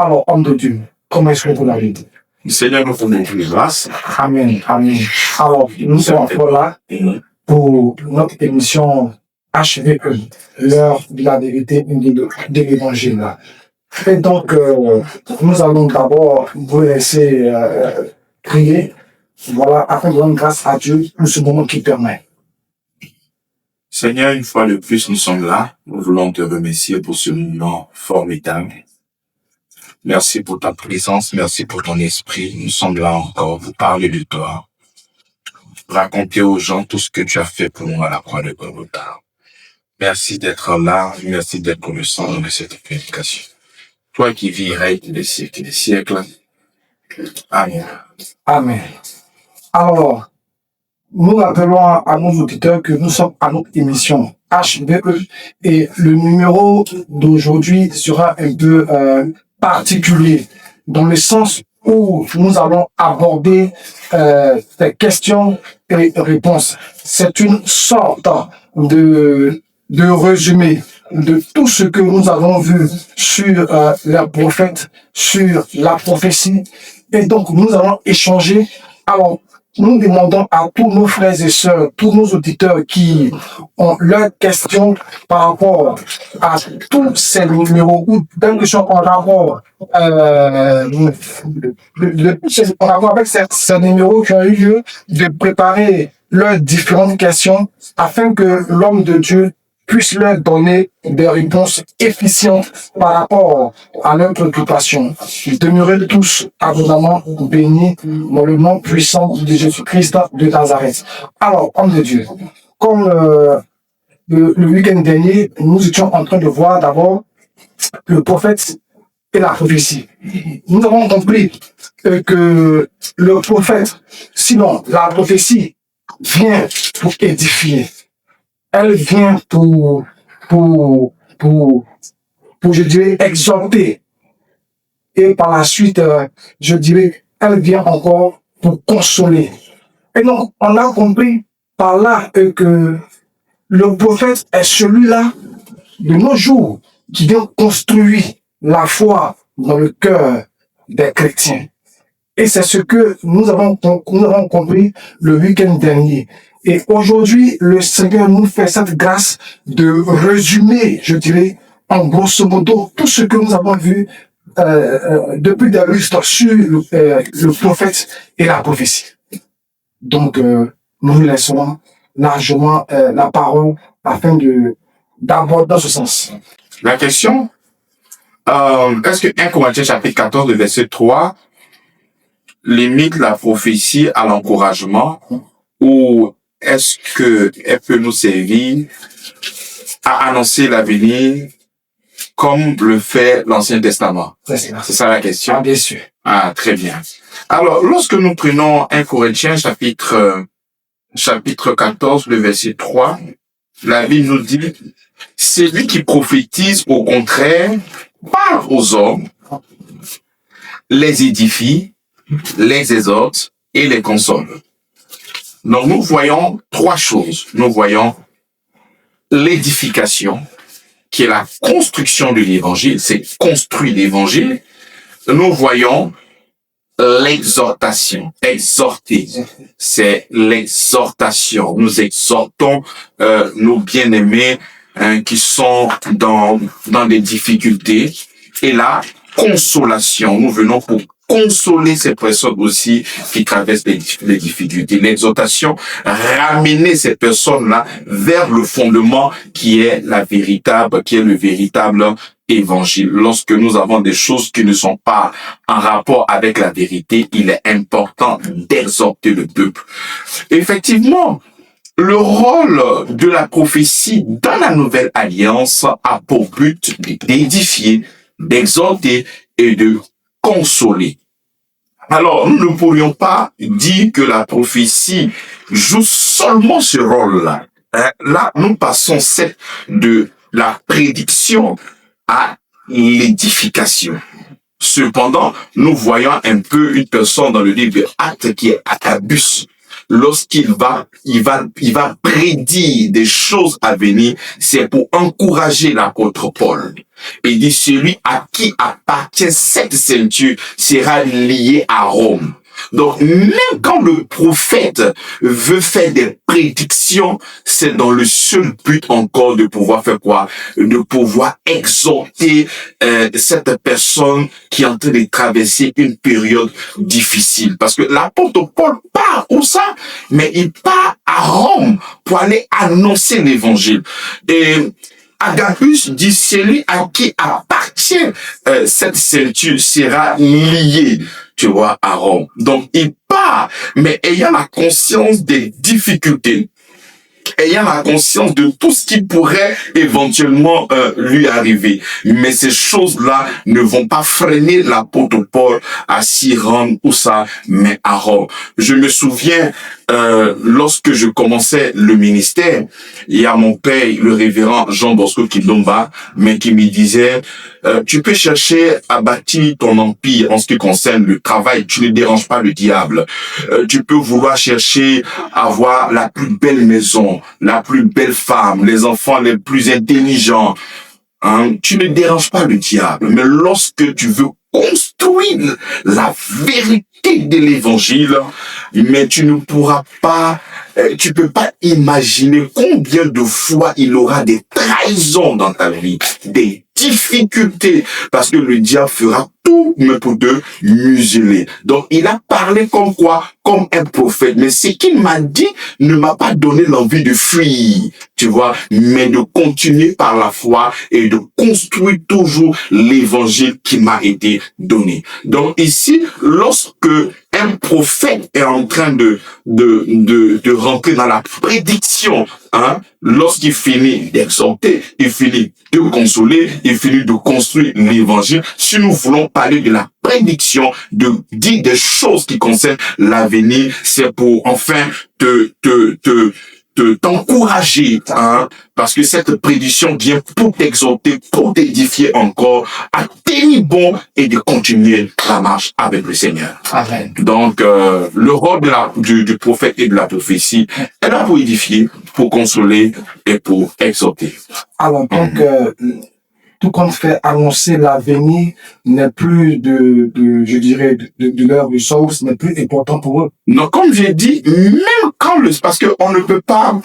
Alors, homme de Dieu, comment est-ce que vous l'avez dit? Seigneur, nous te donnons grâce. Amen, amen. Alors, nous sommes encore là pour notre émission HVE, l'heure de la vérité de l'évangile. Et donc, nous allons d'abord vous laisser prier, voilà, afin de rendre grâce à Dieu pour ce moment qui permet. Seigneur, une fois de plus, nous sommes là. Nous voulons te remercier pour ce moment formidable. Merci pour ta présence, merci pour ton esprit. Nous sommes là encore pour parler de toi. Raconter aux gens tout ce que tu as fait pour nous à la croix de Golgotha. Merci d'être là, merci d'être le centre de cette prédication. Toi qui vis et règnes des siècles et des siècles. Amen. Amen. Alors, nous rappelons à nos auditeurs que nous sommes à notre émission HVE et le numéro d'aujourd'hui sera un peu particulier dans le sens où nous allons aborder des questions et réponses. C'est une sorte de résumé de tout ce que nous avons vu sur les prophètes, sur la prophétie. Et donc, nous allons échanger. Alors, nous demandons à tous nos frères et sœurs, tous nos auditeurs qui ont leurs questions par rapport à tous ces numéros ou des questions en rapport, en rapport avec ces numéros qui ont eu lieu, de préparer leurs différentes questions afin que l'homme de Dieu puisse leur donner des réponses efficientes par rapport à leurs préoccupations. Demeurez tous abondamment bénis dans le nom puissant de Jésus-Christ de Nazareth. Alors, homme de Dieu, comme le week-end dernier, nous étions en train de voir d'abord le prophète et la prophétie. Nous avons compris que le prophète, sinon la prophétie, vient pour édifier. Elle vient pour, je dirais, exhorter. Et par la suite, je dirais, elle vient encore pour consoler. Et donc, on a compris par là que le prophète est celui-là de nos jours qui vient construire la foi dans le cœur des chrétiens. Et c'est ce que nous avons compris le week-end dernier. Et aujourd'hui, le Seigneur nous fait cette grâce de résumer, je dirais, en grosso modo, tout ce que nous avons vu depuis des lustres sur le prophète et la prophétie. Donc, nous laissons largement la parole afin d'aborder dans ce sens. La question, est-ce que 1 Corinthiens chapitre 14, le verset 3, limite la prophétie à l'encouragement ou est-ce qu'elle peut nous servir à annoncer l'avenir comme le fait l'Ancien Testament? C'est ça la question? Ah, bien sûr. Ah, très bien. Alors, lorsque nous prenons 1 Corinthiens chapitre 14, le verset 3, la Bible nous dit, c'est lui qui prophétise au contraire, parle aux hommes, les édifie, les exhorte et les console. Donc, nous voyons trois choses. Nous voyons l'édification, qui est la construction de l'évangile, c'est construire l'évangile. Nous voyons l'exhortation, exhorter, c'est l'exhortation. Nous exhortons nos bien-aimés qui sont dans des difficultés. Et la consolation, nous venons pour consoler ces personnes aussi qui traversent les difficultés. L'exhortation, ramener ces personnes-là vers le fondement qui est le véritable évangile. Lorsque nous avons des choses qui ne sont pas en rapport avec la vérité, il est important d'exhorter le peuple. Effectivement, le rôle de la prophétie dans la nouvelle alliance a pour but d'édifier, d'exhorter et de consoler. Alors, nous ne pourrions pas dire que la prophétie joue seulement ce rôle-là. Là, nous passons de la prédiction à l'édification. Cependant, nous voyons un peu une personne dans le livre de Actes qui est Agabus. il va prédire des choses à venir, c'est pour encourager l'apôtre Paul. Il dit, celui à qui appartient cette ceinture sera lié à Rome. Donc, même quand le prophète veut faire des prédictions, c'est dans le seul but encore de pouvoir faire quoi? De pouvoir exhorter cette personne qui est en train de traverser une période difficile. Parce que l'apôtre Paul part où ça? Mais il part à Rome pour aller annoncer l'évangile. Et Agabus dit, celui à qui appartient cette ceinture sera lié, tu vois, à Rome. Donc, il part, mais ayant la conscience des difficultés, ayant la conscience de tout ce qui pourrait éventuellement lui arriver. Mais ces choses-là ne vont pas freiner l'apôtre Paul à s'y rendre où ça, mais à Rome. Je me souviens, lorsque je commençais le ministère, il y a mon père, le révérend Jean Bosco Kilomba, mais qui me disait, tu peux chercher à bâtir ton empire en ce qui concerne le travail, tu ne déranges pas le diable. Tu peux vouloir chercher à avoir la plus belle maison, la plus belle femme, les enfants les plus intelligents. Hein? Tu ne déranges pas le diable. Mais lorsque tu veux construire la vérité de l'évangile, mais tu ne pourras pas, tu peux pas imaginer combien de fois il aura des trahisons dans ta vie, des difficultés, parce que le diable fera tout mais pour te museler. Donc il a parlé comme quoi? Comme un prophète. Mais ce qu'il m'a dit ne m'a pas donné l'envie de fuir, tu vois, mais de continuer par la foi et de construire toujours l'évangile qui m'a été donné. Donc ici, lorsque un prophète est en train de rentrer dans la prédiction, hein, lorsqu'il finit d'exhorter, il finit de consoler, il finit de construire l'évangile. Si nous voulons parler de la prédiction, de dire des choses qui concernent l'avenir, c'est pour enfin t'encourager, hein, parce que cette prédiction vient pour t'exhorter, pour t'édifier encore, à tenir bon et de continuer la marche avec le Seigneur. Amen. Donc, le rôle du prophète et de la prophétie est là pour édifier, pour consoler et pour exhorter. Alors, donc, tout compte fait annoncer l'avenir n'est plus je dirais, de leur ressource, n'est plus important pour eux. Non, comme j'ai dit, même quand parce que on ne peut pas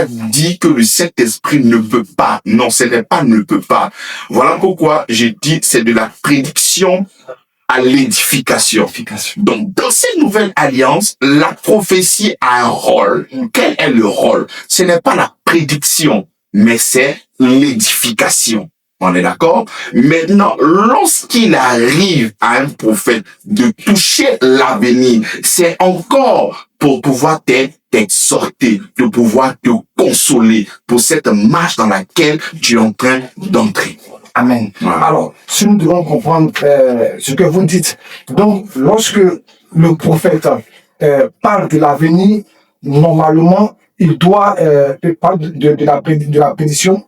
dire que le Saint-Esprit ne peut pas. Non, ce n'est pas ne peut pas. Voilà pourquoi j'ai dit c'est de la prédiction à l'édification. Donc, dans cette nouvelle alliance, la prophétie a un rôle. Quel est le rôle? Ce n'est pas la prédiction, mais c'est l'édification. On est d'accord? Maintenant, lorsqu'il arrive à un prophète de toucher l'avenir, c'est encore pour pouvoir t'exhorter, de pouvoir te consoler pour cette marche dans laquelle tu es en train d'entrer. Amen. Voilà. Alors, si nous devons comprendre ce que vous dites, donc, lorsque le prophète parle de l'avenir, normalement, il doit parler de la prédiction,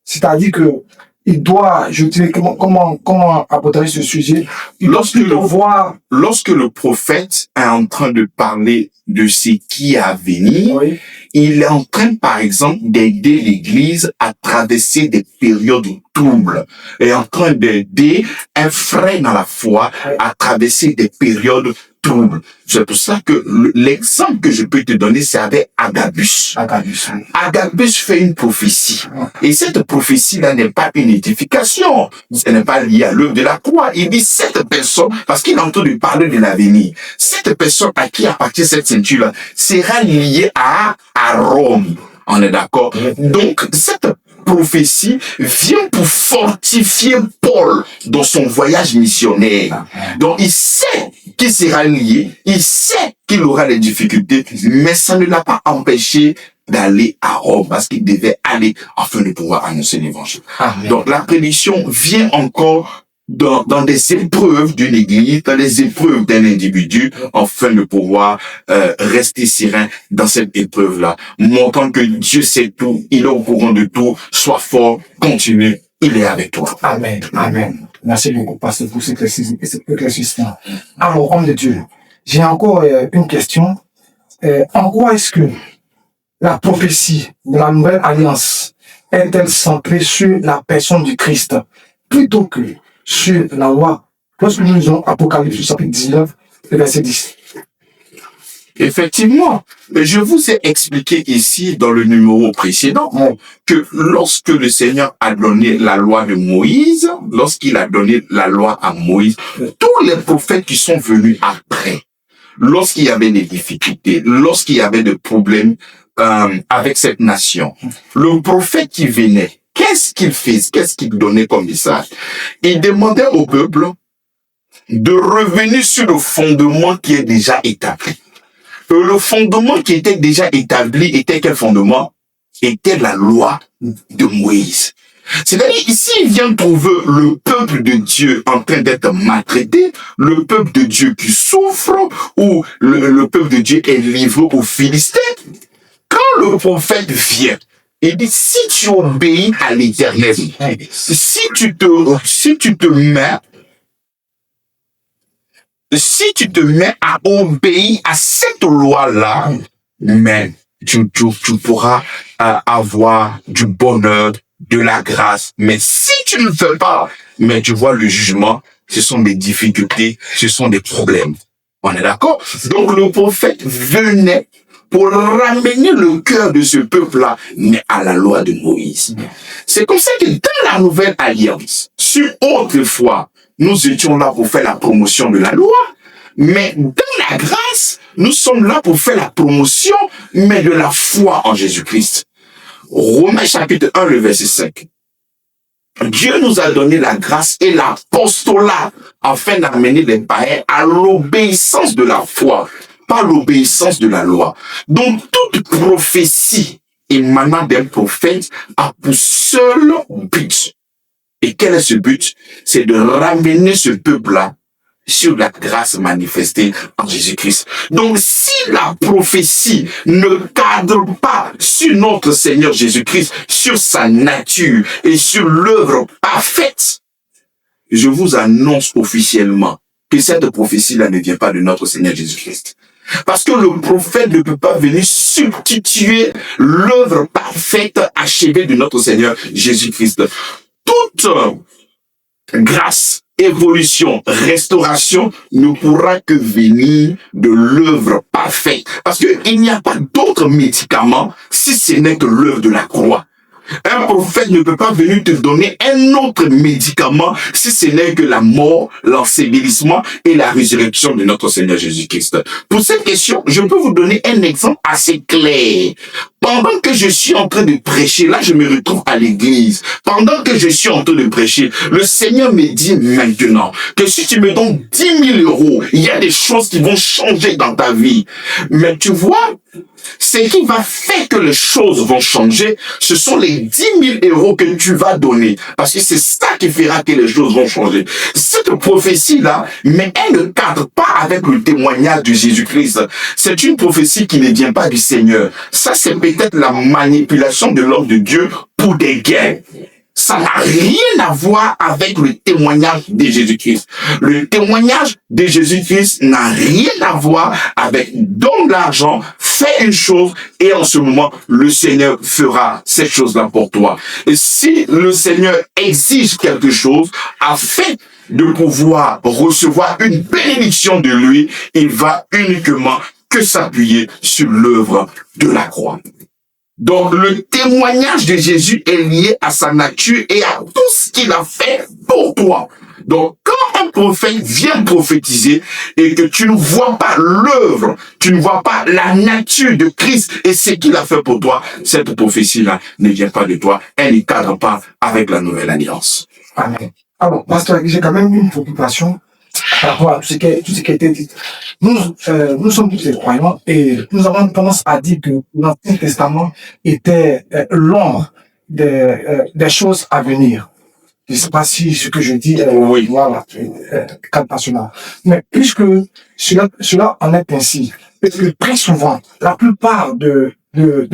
c'est-à-dire que il doit, je dirais, comment aborder ce sujet? Lorsque le prophète est en train de parler de ce qui est à venir, oui, il est en train, par exemple, d'aider l'Église à traverser des périodes troubles, et en train d'aider un frère dans la foi à traverser des périodes troubles. C'est pour ça que l'exemple que je peux te donner, c'est avec Agabus. Agabus fait une prophétie. Et cette prophétie-là n'est pas une édification. Ce n'est pas lié à l'œuvre de la croix. Il dit cette personne, parce qu'il est en train de parler de l'avenir, cette personne à qui appartient cette ceinture-là sera liée à Rome. On est d'accord? Donc, cette prophétie vient pour fortifier Paul dans son voyage missionnaire. Donc, il sait qu'il sera lié, il sait qu'il aura des difficultés, mais ça ne l'a pas empêché d'aller à Rome parce qu'il devait aller afin de pouvoir annoncer l'évangile. Donc, la prédiction vient encore dans des épreuves d'une église, dans des épreuves d'un individu, afin de pouvoir rester serein dans cette épreuve-là, montrant que Dieu sait tout, il est au courant de tout, sois fort, continue, il est avec toi. Amen. Amen. Merci beaucoup, pasteur, pour cet éclaircissement. Alors, homme de Dieu, J'ai encore une question. En quoi est-ce que la prophétie de la nouvelle alliance est-elle centrée sur la personne du Christ plutôt que sur la loi? Lorsque nous lisons Apocalypse chapitre 19, le verset 10. Effectivement, je vous ai expliqué ici dans le numéro précédent que lorsque le Seigneur a donné la loi de Moïse, lorsqu'il a donné la loi à Moïse, tous les prophètes qui sont venus après, lorsqu'il y avait des difficultés, lorsqu'il y avait des problèmes avec cette nation, le prophète qui venait, qu'est-ce qu'il faisait, qu'est-ce qu'il donnait comme message? Il demandait au peuple de revenir sur le fondement qui est déjà établi. Le fondement qui était déjà établi était quel fondement? Était la loi de Moïse. C'est-à-dire, ici, il vient trouver le peuple de Dieu en train d'être maltraité, le peuple de Dieu qui souffre, ou le peuple de Dieu est livré aux Philistins. Quand le prophète vient, il dit, si tu obéis à l'Éternel, si tu te mets à obéir à cette loi-là, mais tu pourras avoir du bonheur, de la grâce. Mais si tu ne le fais pas, mais tu vois le jugement, ce sont des difficultés, ce sont des problèmes. On est d'accord? Donc le prophète venait pour ramener le cœur de ce peuple-là, mais à la loi de Moïse. C'est comme ça que dans la nouvelle alliance, sur autrefois, nous étions là pour faire la promotion de la loi, mais dans la grâce, nous sommes là pour faire la promotion, mais de la foi en Jésus-Christ. Romains chapitre 1, le verset 5. Dieu nous a donné la grâce et l'apostolat afin d'amener les païens à l'obéissance de la foi, pas l'obéissance de la loi. Donc toute prophétie émanant d'un prophète a pour seul but. Et quel est ce but? C'est de ramener ce peuple-là sur la grâce manifestée en Jésus-Christ. Donc, si la prophétie ne cadre pas sur notre Seigneur Jésus-Christ, sur sa nature et sur l'œuvre parfaite, je vous annonce officiellement que cette prophétie-là ne vient pas de notre Seigneur Jésus-Christ. Parce que le prophète ne peut pas venir substituer l'œuvre parfaite achevée de notre Seigneur Jésus-Christ. Toute grâce, évolution, restauration ne pourra que venir de l'œuvre parfaite. Parce qu'il n'y a pas d'autre médicament si ce n'est que l'œuvre de la croix. Un prophète ne peut pas venir te donner un autre médicament si ce n'est que la mort, l'ensevelissement et la résurrection de notre Seigneur Jésus-Christ. Pour cette question, je peux vous donner un exemple assez clair. Pendant que je suis en train de prêcher, là je me retrouve à l'église. Pendant que je suis en train de prêcher, le Seigneur me dit maintenant que si tu me donnes 10 000 euros, il y a des choses qui vont changer dans ta vie. Mais tu vois, ce qui va faire que les choses vont changer, ce sont les 10 000 euros que tu vas donner. Parce que c'est ça qui fera que les choses vont changer. Cette prophétie-là, mais elle ne cadre pas avec le témoignage de Jésus-Christ. C'est une prophétie qui ne vient pas du Seigneur. Ça, c'est peut-être la manipulation de l'homme de Dieu pour des gains. Ça n'a rien à voir avec le témoignage de Jésus-Christ. Le témoignage de Jésus-Christ n'a rien à voir avec donne l'argent, fais une chose et en ce moment, le Seigneur fera cette chose-là pour toi. Et si le Seigneur exige quelque chose afin de pouvoir recevoir une bénédiction de lui, il va uniquement que s'appuyer sur l'œuvre de la croix. Donc, le témoignage de Jésus est lié à sa nature et à tout ce qu'il a fait pour toi. Donc, quand un prophète vient prophétiser et que tu ne vois pas l'œuvre, tu ne vois pas la nature de Christ et ce qu'il a fait pour toi, cette prophétie-là ne vient pas de toi. Elle ne cadre pas avec la nouvelle alliance. Amen. Alors, pasteur, j'ai quand même une préoccupation par rapport à tout ce qui a été dit. Nous sommes tous des croyants et nous avons tendance à dire que l'Ancien Testament était l'ombre des choses à venir. Je ne sais pas si ce que je dis oui. Voilà, national. Mais puisque cela en est ainsi, parce que très souvent, la plupart de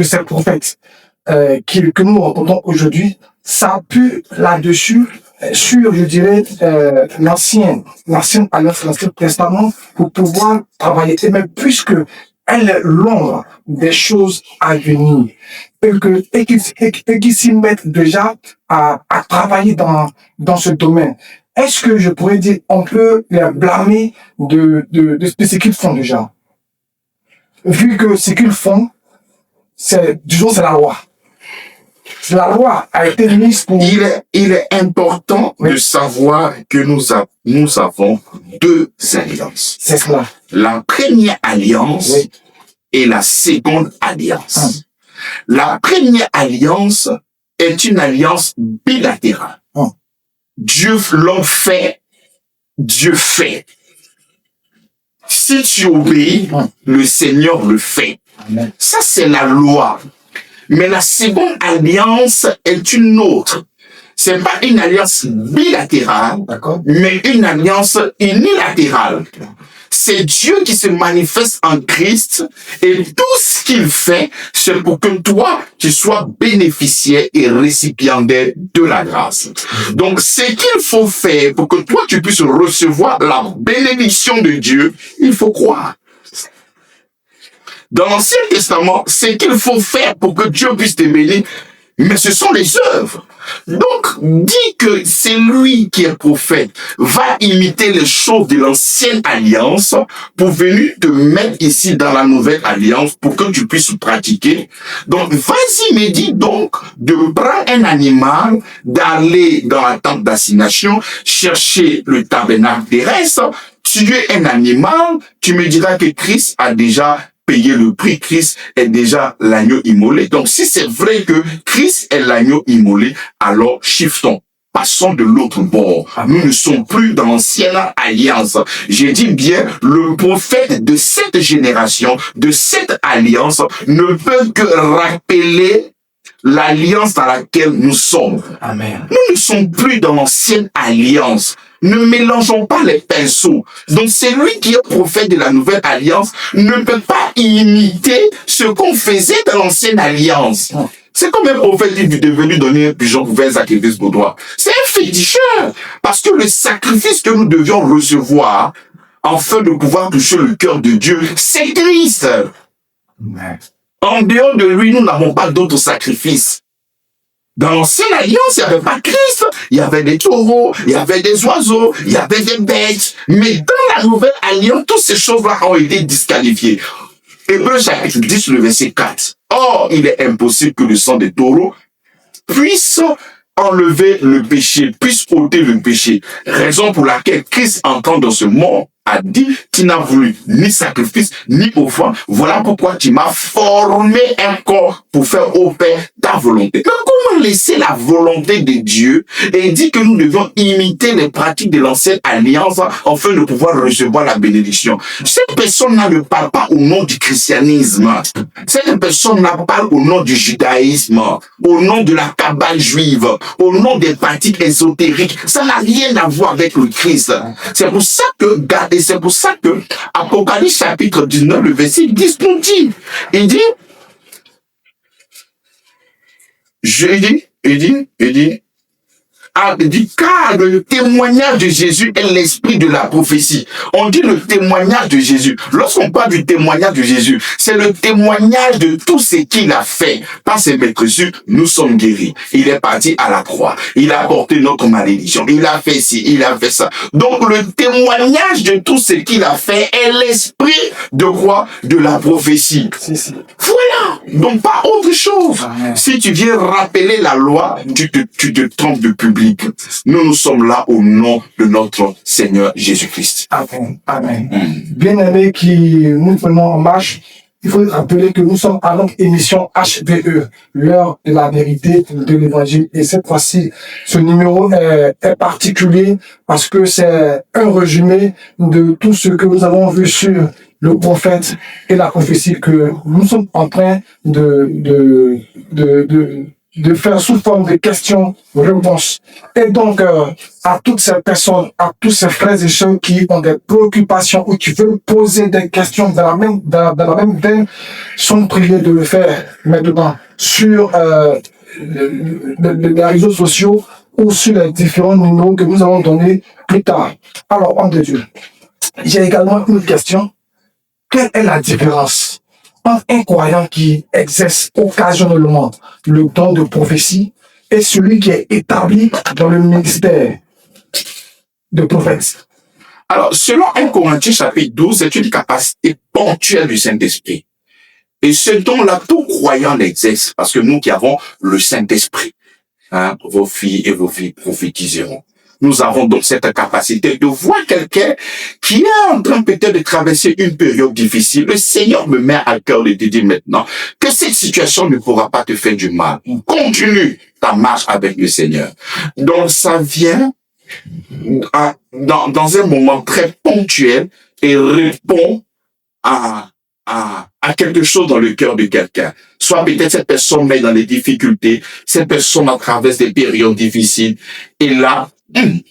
ces prophètes que nous rencontrons aujourd'hui s'appuient là-dessus sur, je dirais, l'ancienne alliance, l'Ancien Testament, pour pouvoir travailler. Et même puisque elle est l'ombre des choses à venir, et qu'ils s'y mettent déjà à travailler dans ce domaine. Est-ce que je pourrais dire, on peut les blâmer de ce qu'ils font déjà? Vu que ce qu'ils font, disons, c'est la loi. La loi a été mise pour... Il est important de savoir que nous avons deux alliances. C'est cela. La première alliance et la seconde alliance. La première alliance est une alliance bilatérale. Dieu l'homme fait, Dieu fait. Si tu obéis, le Seigneur le fait. Amen. Ça, c'est la loi. Mais la seconde alliance est une autre. C'est pas une alliance bilatérale, mais une alliance unilatérale. C'est Dieu qui se manifeste en Christ et tout ce qu'il fait, c'est pour que toi, tu sois bénéficiaire et récipiendaire de la grâce. Donc, ce qu'il faut faire pour que toi, tu puisses recevoir la bénédiction de Dieu, il faut croire. Dans l'Ancien Testament, ce qu'il faut faire pour que Dieu puisse te bénir, mais ce sont les œuvres. Donc, dit que c'est lui qui est prophète, va imiter les choses de l'ancienne alliance pour venir te mettre ici dans la nouvelle alliance pour que tu puisses pratiquer. Donc, vas-y, me dis donc de prendre un animal, d'aller dans la tente d'assignation, chercher le tabernacle terrestre, tuer un animal, tu me diras que Christ a déjà payer le prix. Christ est déjà l'agneau immolé. Donc, si c'est vrai que Christ est l'agneau immolé, alors shiftons. Passons de l'autre bord. Nous ne sommes plus dans l'ancienne alliance. J'ai dit bien, le prophète de cette génération, de cette alliance, ne peut que rappeler l'alliance dans laquelle nous sommes. Amen. Nous ne sommes plus dans l'ancienne alliance. Ne mélangeons pas les pinceaux. Donc, celui qui est prophète de la nouvelle alliance ne peut pas imiter ce qu'on faisait dans l'ancienne alliance. C'est comme un prophète qui est venu donner un pigeon pour faire un sacrifice pour toi. C'est un féticheur. Parce que le sacrifice que nous devions recevoir, afin de pouvoir toucher le cœur de Dieu, c'est Christ. Amen. En dehors de lui, nous n'avons pas d'autres sacrifices. Dans l'ancienne alliance, il n'y avait pas Christ, il y avait des taureaux, il y avait des oiseaux, il y avait des bêtes. Mais dans la nouvelle alliance, toutes ces choses-là ont été disqualifiées. Hébreux chapitre 10, le verset 4. Or, il est impossible que le sang des taureaux puisse enlever le péché, puisse ôter le péché. Raison pour laquelle Christ, entrant dans ce monde, a dit, tu n'as voulu ni sacrifice, ni offrande. Voilà pourquoi tu m'as formé un corps pour faire au Père ta volonté. Mais comment laisser la volonté de Dieu? Et il dit que nous devons imiter les pratiques de l'ancienne alliance afin de pouvoir recevoir la bénédiction. Cette personne-là ne parle pas au nom du christianisme. Cette personne-là parle au nom du judaïsme, au nom de la Kabbale juive, au nom des pratiques ésotériques. Ça n'a rien à voir avec le Christ. C'est pour ça que et c'est pour ça que Apocalypse chapitre 19, le verset 10 nous dit, il dit, car le témoignage de Jésus est l'esprit de la prophétie. On dit le témoignage de Jésus. Lorsqu'on parle du témoignage de Jésus, c'est le témoignage de tout ce qu'il a fait. Par ses maîtresses, nous sommes guéris. Il est parti à la croix. Il a porté notre malédiction. Il a fait ci, il a fait ça. Donc le témoignage de tout ce qu'il a fait est l'esprit de quoi? De la prophétie. Si. Voilà. Donc pas autre chose. Amen. Si tu viens rappeler la loi, tu te trompes de public. Nous sommes là au nom de notre Seigneur Jésus-Christ. Amen. Amen. Bien-aimés qui nous prenons en marche, il faut rappeler que nous sommes à notre émission HVE, l'heure de la vérité de l'évangile. Et cette fois-ci, ce numéro est particulier parce que c'est un résumé de tout ce que nous avons vu sur le prophète et la prophétie que nous sommes en train de faire sous forme de questions-réponses. Et donc, à toutes ces personnes, à tous ces frères et sœurs qui ont des préoccupations ou qui veulent poser des questions dans la même veine, sont priés de le faire maintenant sur les réseaux sociaux ou sur les différents numéros que nous allons donner plus tard. Alors, homme de Dieu, j'ai également une question. Quelle est la différence entre un croyant qui exerce occasionnellement le don de prophétie et celui qui est établi dans le ministère de prophète? Alors, selon 1 Corinthiens chapitre 12, c'est une capacité ponctuelle du Saint-Esprit. Et ce don-là, tout croyant l'exerce, parce que nous qui avons le Saint-Esprit, vos filles et vos filles prophétiseront. Nous avons donc cette capacité de voir quelqu'un qui est en train peut-être de traverser une période difficile. Le Seigneur me met à cœur de te dire maintenant que cette situation ne pourra pas te faire du mal. Continue ta marche avec le Seigneur. Donc ça vient dans un moment très ponctuel et répond à quelque chose dans le cœur de quelqu'un. Soit peut-être cette personne est dans les difficultés, cette personne traverse des périodes difficiles, et là,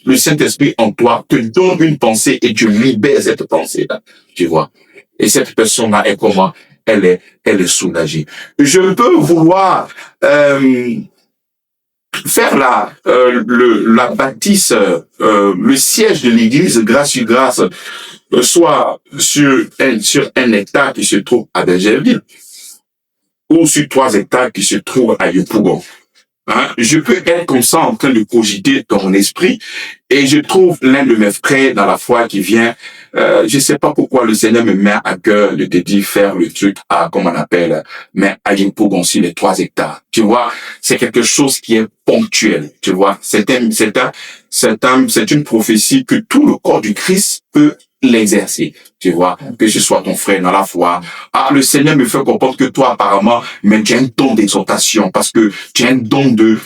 le Saint-Esprit en toi te donne une pensée et tu libères cette pensée-là, tu vois. Et cette personne-là est comment? Elle est soulagée. Je peux vouloir faire la bâtisse, le siège de l'église grâce sur grâce, soit sur un hectare qui se trouve à Bergerville, ou sur 3 hectares qui se trouvent à Yopougon. Je peux être comme ça en train de cogiter dans mon esprit, et je trouve l'un de mes frères dans la foi qui vient, je sais pas pourquoi le Seigneur me met à cœur de te dire faire le truc à, comment on appelle, mais à Yopougon sur les 3 hectares. Tu vois, c'est quelque chose qui est ponctuel, tu vois. C'est une prophétie que tout le corps du Christ peut l'exercer, tu vois, que ce soit ton frère dans la foi. Le Seigneur me fait comprendre que toi, apparemment, mais tu as un don d'exhortation, parce que tu as un don de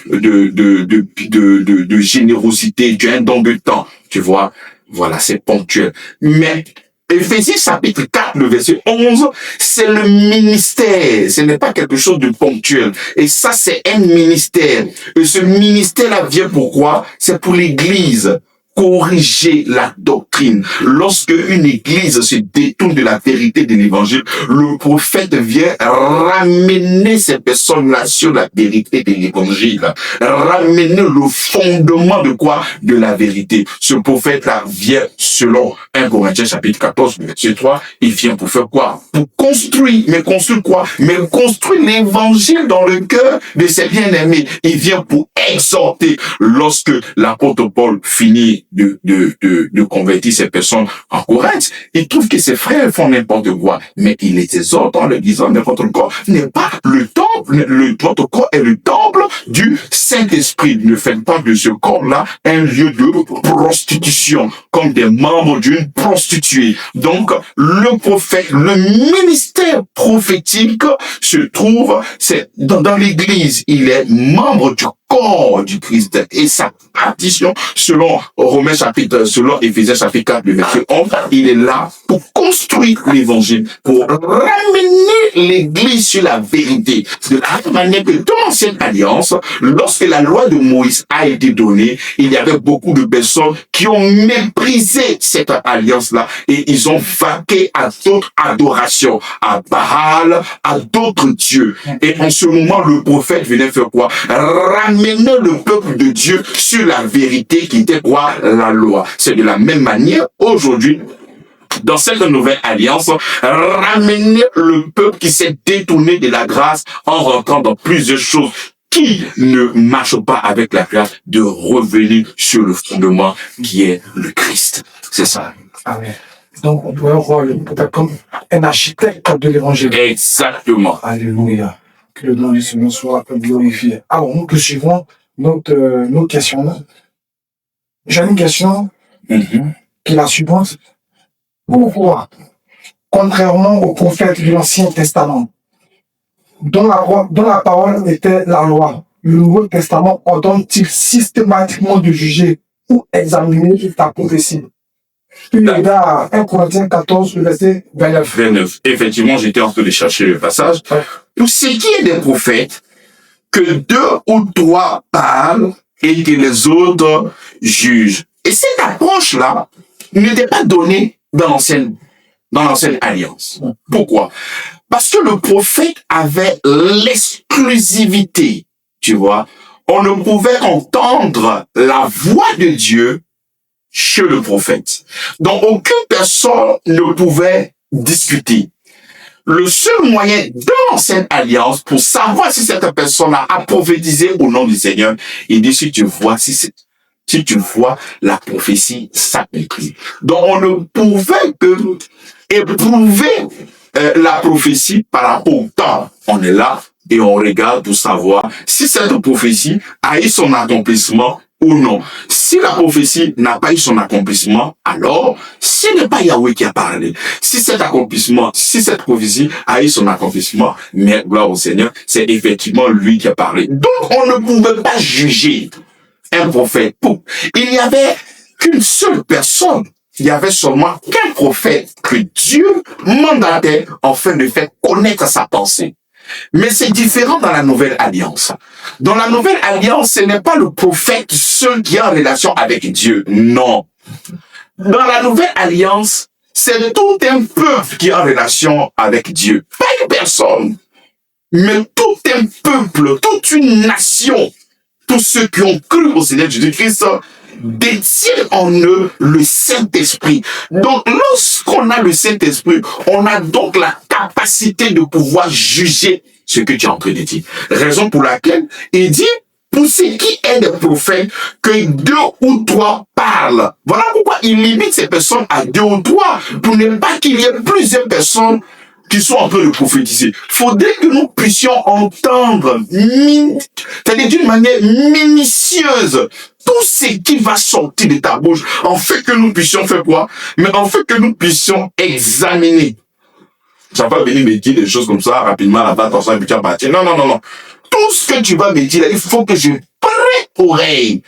générosité, tu as un don de temps, tu vois. Voilà, c'est ponctuel. Mais Éphésiens chapitre 4, le verset 11, c'est le ministère. Ce n'est pas quelque chose de ponctuel. Et ça, c'est un ministère. Et ce ministère-là vient pourquoi? C'est pour l'Église. Corriger la doctrine. Lorsque une église se détourne de la vérité de l'évangile, le prophète vient ramener ces personnes-là sur la vérité de l'évangile. Ramener le fondement de quoi? De la vérité. Ce prophète-là vient, selon 1 Corinthiens chapitre 14, verset 3, il vient pour faire quoi? Pour construire. Mais construire quoi? Mais construire l'évangile dans le cœur de ses bien-aimés. Il vient pour exhorter. Lorsque l'apôtre Paul finit de convertir ces personnes en Corinthe, il trouve que ses frères font n'importe quoi, mais il les exhorte en leur disant, mais votre corps n'est pas le temple, votre corps est le temple du Saint-Esprit. Ne faites pas de ce corps-là un lieu de prostitution, comme des membres d'une prostituée. Donc, le prophète, le ministère prophétique se trouve, c'est dans l'église, il est membre du corps du Christ, et sa partition, selon Éphésiens chapitre 4, le verset 11, il est là pour construire l'évangile, pour ramener l'église sur la vérité. De la même manière que dans l'ancienne alliance, lorsque la loi de Moïse a été donnée, il y avait beaucoup de personnes qui ont méprisé cette alliance-là, et ils ont vaqué à d'autres adorations, à Baal, à d'autres dieux. Et en ce moment, le prophète venait faire quoi? Ramener le peuple de Dieu sur la vérité qui était quoi? La loi. C'est de la même manière, aujourd'hui, dans cette nouvelle alliance, ramener le peuple qui s'est détourné de la grâce en rentrant dans plusieurs choses qui ne marchent pas avec la grâce, de revenir sur le fondement qui est le Christ. C'est ça. Amen. Donc, on doit voir le prophète comme un architecte de l'évangile. Exactement. Alléluia. Que le nom du Seigneur soit glorifié. Alors, nous poursuivons nos questions. J'ai une question qui est la suivante. Pourquoi, contrairement aux prophètes de l'Ancien Testament, dont la parole était la loi, le Nouveau Testament ordonne-t-il systématiquement de juger ou examiner ta prophétie? Puis il y a 1 Corinthiens 14, le verset 29. 29. Effectivement, j'étais en train de chercher le passage. Ouais. Pour ce qui est des prophètes, que 2 ou 3 parlent et que les autres jugent. Et cette approche-là n'était pas donnée dans l'ancienne alliance. Pourquoi? Parce que le prophète avait l'exclusivité, tu vois. on ne pouvait entendre la voix de Dieu chez le prophète. Donc, aucune personne ne pouvait discuter. Le seul moyen dans l'ancienne alliance pour savoir si cette personne a prophétisé au nom du Seigneur, il dit si tu vois la prophétie s'accomplir. Donc on ne pouvait que éprouver la prophétie par rapport au temps. On est là et on regarde pour savoir si cette prophétie a eu son accomplissement ou non. Si la prophétie n'a pas eu son accomplissement, alors ce n'est pas Yahweh qui a parlé. Si cette prophétie a eu son accomplissement, mais gloire au Seigneur, c'est effectivement lui qui a parlé. Donc on ne pouvait pas juger un prophète. Il n'y avait qu'une seule personne. Il y avait seulement qu'un prophète que Dieu mandatait afin de faire connaître sa pensée. Mais c'est différent dans la nouvelle alliance. Dans la nouvelle alliance, ce n'est pas le prophète seul qui est en relation avec Dieu. Non. Dans la nouvelle alliance, c'est tout un peuple qui est en relation avec Dieu. Pas une personne, mais tout un peuple, toute une nation. Tous ceux qui ont cru au Seigneur Jésus-Christ détiennent en eux le Saint-Esprit. Donc, lorsqu'on a le Saint-Esprit, on a donc la capacité de pouvoir juger ce que tu es en train de dire. Raison pour laquelle il dit, pour ce qui est des prophètes, que 2 ou 3 parlent. Voilà pourquoi il limite ces personnes à 2 ou 3, pour ne pas qu'il y ait plusieurs personnes qui sont en train de prophétiser. Faudrait que nous puissions entendre, c'est-à-dire d'une manière minutieuse, tout ce qui va sortir de ta bouche, en fait que nous puissions faire quoi? Mais en fait que nous puissions examiner. Ça va venir me dire des choses comme ça, rapidement, là-bas, dans un budget parti. Non. Tout ce que tu vas me dire, il faut que je prête oreille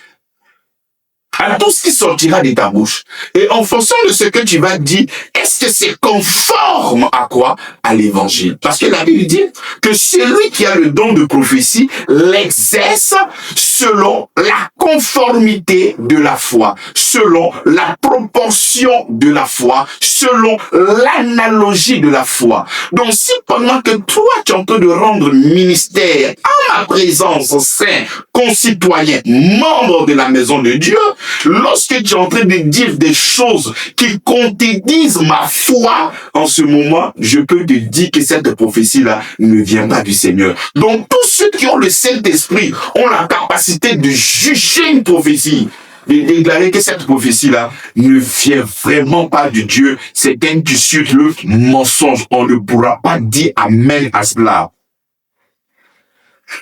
à tout ce qui sortira de ta bouche. Et en fonction de ce que tu vas dire, est-ce que c'est conforme à quoi? À l'évangile. Parce que la Bible dit que celui qui a le don de prophétie l'exerce selon la conformité de la foi, selon la proportion de la foi, selon l'analogie de la foi. Donc si pendant que toi tu es en train de rendre ministère en ma présence, saint, concitoyen, membre de la maison de Dieu, lorsque tu es en train de dire des choses qui contredisent ma foi, en ce moment, je peux te dire que cette prophétie-là ne vient pas du Seigneur. Donc, tous ceux qui ont le Saint-Esprit ont la capacité de juger une prophétie, de déclarer que cette prophétie-là ne vient vraiment pas de Dieu. C'est quand tu suis le mensonge. On ne pourra pas dire amen à cela.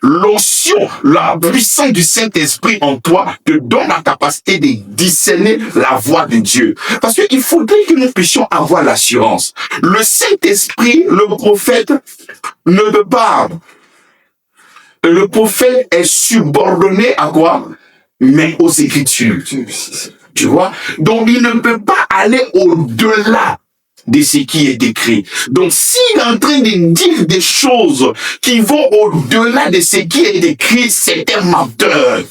L'onction, la puissance du Saint-Esprit en toi te donne la capacité de discerner la voix de Dieu. Parce qu'il faudrait que nous puissions avoir l'assurance. Le Saint-Esprit, le prophète, ne peut pas. Le prophète est subordonné à quoi? Mais aux Écritures. Tu vois? Donc il ne peut pas aller au-delà de ce qui est écrit. Donc, s'il est en train de dire des choses qui vont au-delà de ce qui est écrit, c'est un menteur.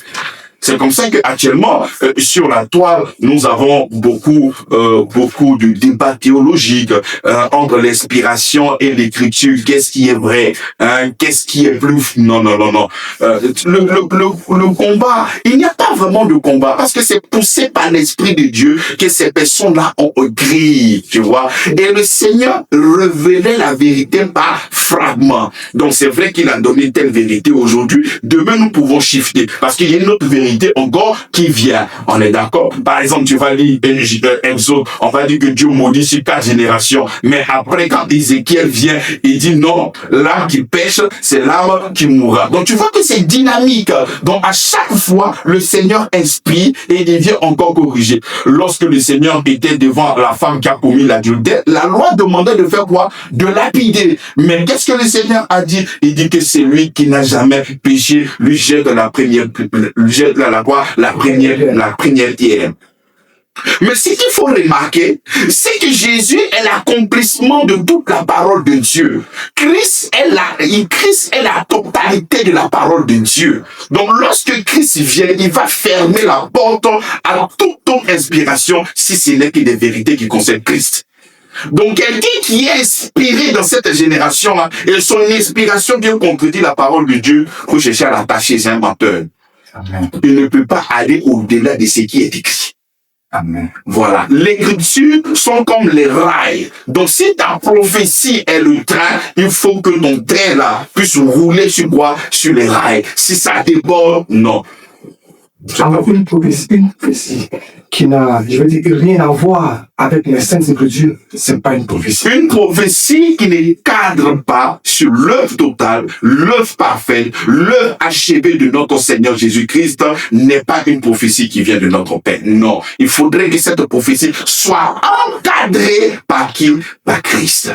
C'est comme ça qu'actuellement, sur la toile, nous avons beaucoup de débats théologiques entre l'inspiration et l'écriture. Qu'est-ce qui est vrai? Qu'est-ce qui est plus? Non. Le combat, il n'y a pas vraiment de combat parce que c'est poussé par l'Esprit de Dieu que ces personnes-là ont écrit, tu vois. Et le Seigneur révélait la vérité par fragments. Donc c'est vrai qu'il a donné telle vérité aujourd'hui. Demain, nous pouvons shifter parce qu'il y a une autre vérité encore qui vient. On est d'accord? Par exemple, tu vas lire Exode, on va dire que Dieu maudit sur 4 générations. Mais après, quand Ézéchiel vient, il dit non, l'âme qui pêche, c'est l'âme qui mourra. Donc tu vois que c'est dynamique. Donc à chaque fois, le Seigneur inspire et il vient encore corriger. Lorsque le Seigneur était devant la femme qui a commis l'adultère, la loi demandait de faire quoi? De lapider. Mais qu'est-ce que le Seigneur a dit? Il dit que c'est lui qui n'a jamais péché, lui jette la première pierre. Mais ce qu'il faut remarquer, c'est que Jésus est l'accomplissement de toute la parole de Dieu. Christ est la totalité de la parole de Dieu. Donc lorsque Christ vient, il va fermer la porte à toute autre inspiration, si ce n'est que des vérités qui concernent Christ. Donc quelqu'un qui est inspiré dans cette génération-là, et son inspiration vient contredire la parole de Dieu, faut chercher à l'attacher, c'est un menteur. Amen. Il ne peut pas aller au-delà de ce qui est écrit. Amen. Voilà. Les Écritures sont comme les rails. Donc, si ta prophétie est le train, il faut que ton train là puisse rouler sur quoi? Sur les rails. Si ça déborde, non. Alors, une prophétie qui n'a, je veux dire, rien à voir avec les Saintes Écritures, c'est pas une prophétie. Une prophétie qui ne cadre pas sur l'œuvre totale, l'œuvre parfaite, l'œuvre achevée de notre Seigneur Jésus-Christ n'est pas une prophétie qui vient de notre Père. Non. Il faudrait que cette prophétie soit encadrée par qui? Par Christ.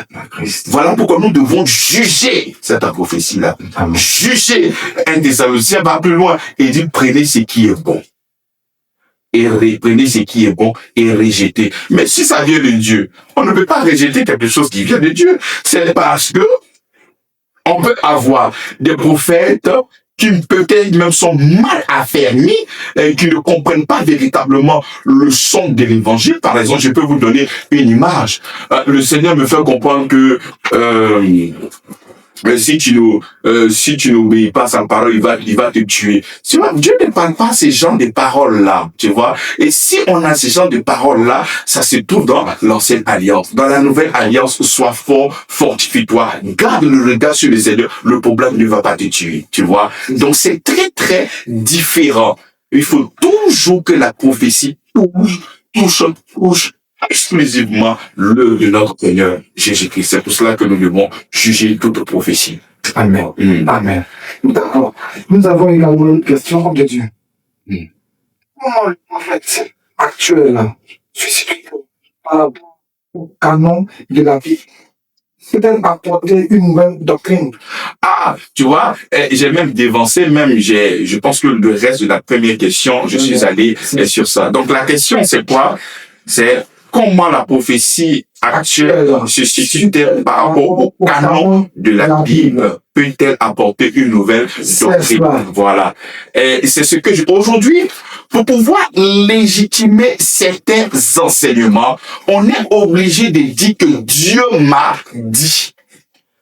Voilà pourquoi nous devons juger cette prophétie-là. Amen. Juger. Un Thessaloniciens va plus loin et dit prenez ce qui est bon. Et reprenez ce qui est bon et rejetez. Mais si ça vient de Dieu, on ne peut pas rejeter quelque chose qui vient de Dieu. C'est parce que on peut avoir des prophètes qui peut-être même sont mal affermis et qui ne comprennent pas véritablement le son de l'évangile. Par exemple, je peux vous donner une image. Le Seigneur me fait comprendre que si tu n'obéis pas à sa parole, il va te tuer. Tu vois, Dieu ne parle pas ces genres de paroles-là, tu vois. Et si on a ces genres de paroles-là, ça se trouve dans l'ancienne alliance. Dans la nouvelle alliance, sois fort, fortifie-toi, garde le regard sur les aides, le problème ne va pas te tuer, tu vois. Donc c'est très, très différent. Il faut toujours que la prophétie touche exclusivement l'œuvre de notre Seigneur Jésus-Christ. C'est pour cela que nous devons juger toute prophétie. Amen. Amen. D'accord. Nous avons également une question de Dieu. Comment le prophète actuel suscite par rapport au canon de la Bible peut-être apporter une nouvelle doctrine? Ah, tu vois, j'ai même dévancé, je pense que le reste de la première question, je suis allé sur ça. Donc la question c'est quoi? C'est comment la prophétie actuelle se situe-t-elle par rapport au canon de la Bible? Peut-elle apporter une nouvelle doctrine? Voilà. Et c'est ce que aujourd'hui, pour pouvoir légitimer certains enseignements, on est obligé de dire que Dieu m'a dit.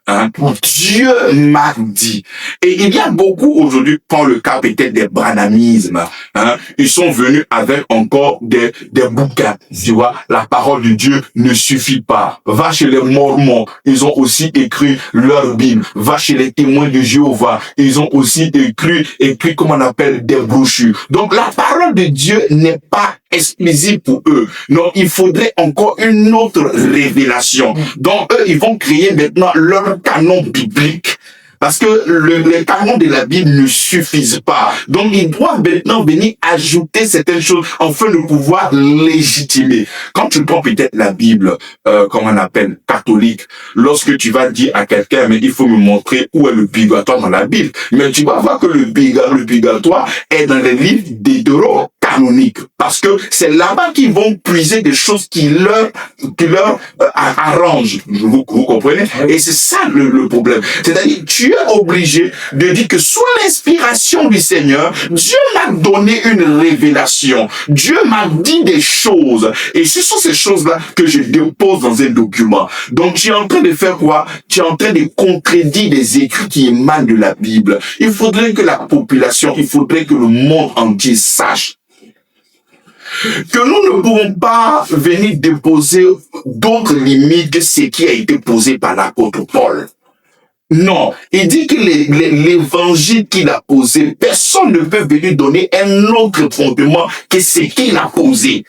Hein? Dieu m'a dit. Et il y a beaucoup aujourd'hui, prends le cas peut-être des branhamismes, hein? Ils sont venus avec encore des bouquins, tu vois. La parole de Dieu ne suffit pas. Va chez les Mormons, ils ont aussi écrit leur Bible. Va chez les témoins de Jéhovah, ils ont aussi écrit comme on appelle des brochures. Donc la parole de Dieu n'est pas exclusive pour eux. Non, il faudrait encore une autre révélation. Donc eux, ils vont créer maintenant leur canon biblique. Parce que les canons de la Bible ne suffisent pas. Donc, ils doivent maintenant venir ajouter certaines choses afin de pouvoir légitimer. Quand tu prends peut-être la Bible, comme on appelle, catholique, lorsque tu vas dire à quelqu'un, mais il faut me montrer où est le purgatoire dans la Bible. Mais tu vas voir que le purgatoire est dans les livres d'hétéro-canoniques. Parce que c'est là-bas qu'ils vont puiser des choses qui leur arrangent. Vous comprenez? Et c'est ça le problème. C'est-à-dire, tu es obligé de dire que sous l'inspiration du Seigneur, Dieu m'a donné une révélation. Dieu m'a dit des choses. Et ce sont ces choses-là que je dépose dans un document. Donc, tu es en train de faire quoi? Tu es en train de contredire des écrits qui émanent de la Bible. Il faudrait que la population, il faudrait que le monde entier sache que nous ne pouvons pas venir déposer d'autres limites que ce qui a été posé par l'apôtre Paul. Non, il dit que l'évangile qu'il a posé, personne ne peut venir donner un autre fondement que ce qu'il a posé.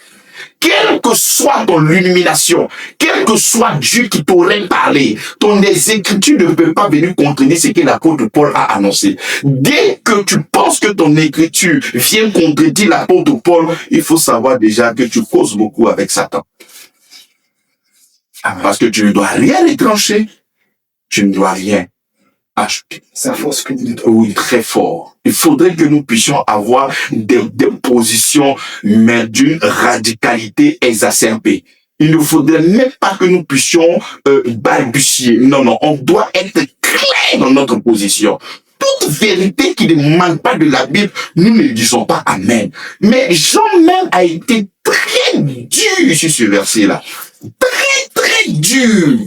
Quelle que soit ton illumination, quel que soit Dieu qui t'aurait parlé, ton écriture ne peut pas venir contredire ce que l'apôtre Paul a annoncé. Dès que tu penses que ton écriture vient contredire l'apôtre Paul, il faut savoir déjà que tu causes beaucoup avec Satan. Parce que tu ne dois rien retrancher, tu ne dois rien ajouter. Ça force que vous dites. Oui, très fort. Il faudrait que nous puissions avoir des positions, mais d'une radicalité exacerbée. Il ne faudrait même pas que nous puissions balbutier. Non, on doit être clair dans notre position. Toute vérité qui ne manque pas de la Bible, nous ne disons pas Amen. Mais Jean même a été très dur sur ce verset-là. Très, très dur.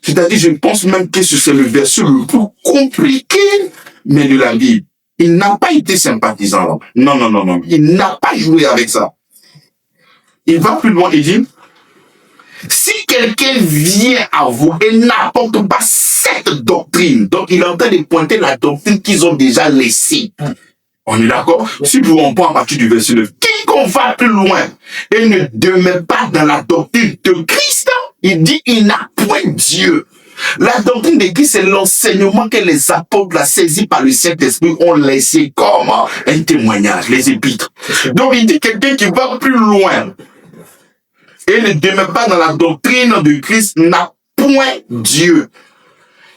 C'est-à-dire, je pense même que c'est le verset le plus compliqué, mais de la Bible. Il n'a pas été sympathisant. Non. Il n'a pas joué avec ça. Il va plus loin et dit, si quelqu'un vient à vous et n'apporte pas cette doctrine, donc il est en train de pointer la doctrine qu'ils ont déjà laissée. On est d'accord? Si on prend à partir du verset 9, quiconque va plus loin et ne demeure pas dans la doctrine de Christ, il dit, il n'a point Dieu. La doctrine de Christ, c'est l'enseignement que les apôtres, la saisis par le Saint-Esprit, ont laissé comme un témoignage, les épîtres. Donc il dit, quelqu'un qui va plus loin et ne demeure pas dans la doctrine de Christ n'a point Dieu.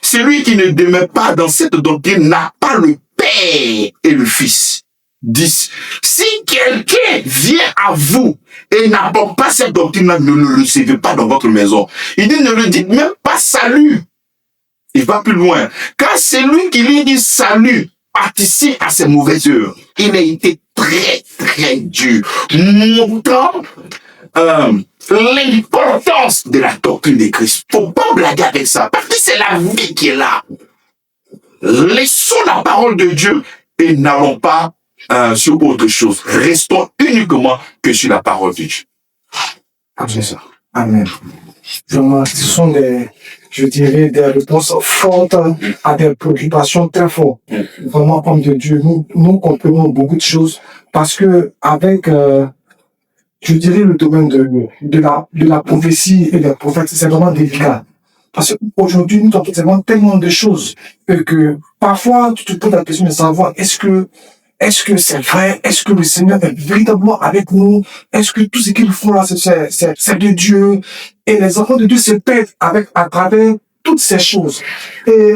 Celui qui ne demeure pas dans cette doctrine n'a pas le Père et le Fils. 10. Si quelqu'un vient à vous et n'apporte pas cette doctrine-là, ne le recevez pas dans votre maison. Il dit, ne le dites même pas salut. Il va plus loin. Car celui qui lui dit salut participe à ses mauvaises œuvres. Il a été très, très dur, montrant l'importance de la doctrine de Christ. Faut pas blaguer avec ça, parce que c'est la vie qui est là. Laissons la parole de Dieu et n'allons pas sur autre chose. Restons uniquement que sur la parole de Dieu. C'est ça. Amen. Vraiment, ce sont je dirais, des réponses fortes à des préoccupations très fortes. Vraiment, homme de Dieu, nous comprenons beaucoup de choses parce que avec, je dirais, le domaine de la prophétie et des prophètes, c'est vraiment délicat. Parce qu'aujourd'hui, nous avons tellement de choses que parfois, tu te poses la question de savoir, est-ce que c'est vrai? Est-ce que le Seigneur est véritablement avec nous? Est-ce que tout ce qu'ils font là, c'est de Dieu? Et les enfants de Dieu se perdent à travers toutes ces choses. Et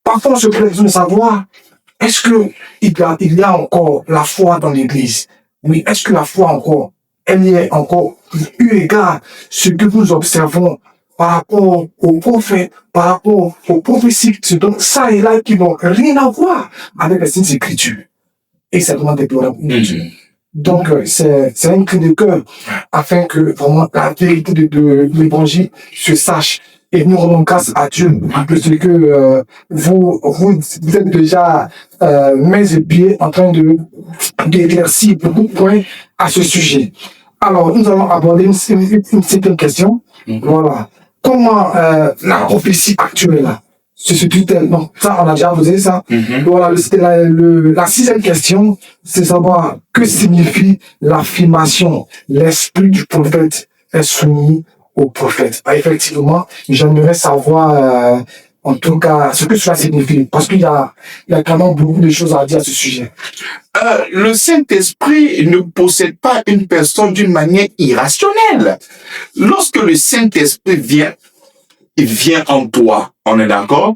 parfois, on se pose la question de savoir, est-ce que il y a encore la foi dans l'Église? Oui, est-ce que la foi encore, elle y est encore eu égard ce que nous observons par rapport aux prophètes, par rapport aux prophéties qui se donnent ça et là, qui n'ont rien à voir avec les Saintes Écritures. Et c'est vraiment déplorable. Donc, c'est un cri de cœur afin que vraiment la vérité de l'évangile se sache. Et nous rendons grâce à Dieu parce que vous êtes déjà mains et pieds en train d'éclaircir beaucoup de points à ce sujet. Alors, nous allons aborder une certaine question. Voilà. Comment la prophétie actuelle là se situe-t-elle? Donc, ça, on a déjà posé ça. Voilà, c'était la sixième question, c'est savoir que signifie l'affirmation. L'esprit du prophète est soumis au prophète. Ah, effectivement, j'aimerais savoir, en tout cas, ce que cela signifie. Parce qu'il y a quand même beaucoup de choses à dire à ce sujet. Le Saint-Esprit ne possède pas une personne d'une manière irrationnelle. Lorsque le Saint-Esprit vient, il vient en toi. On est d'accord?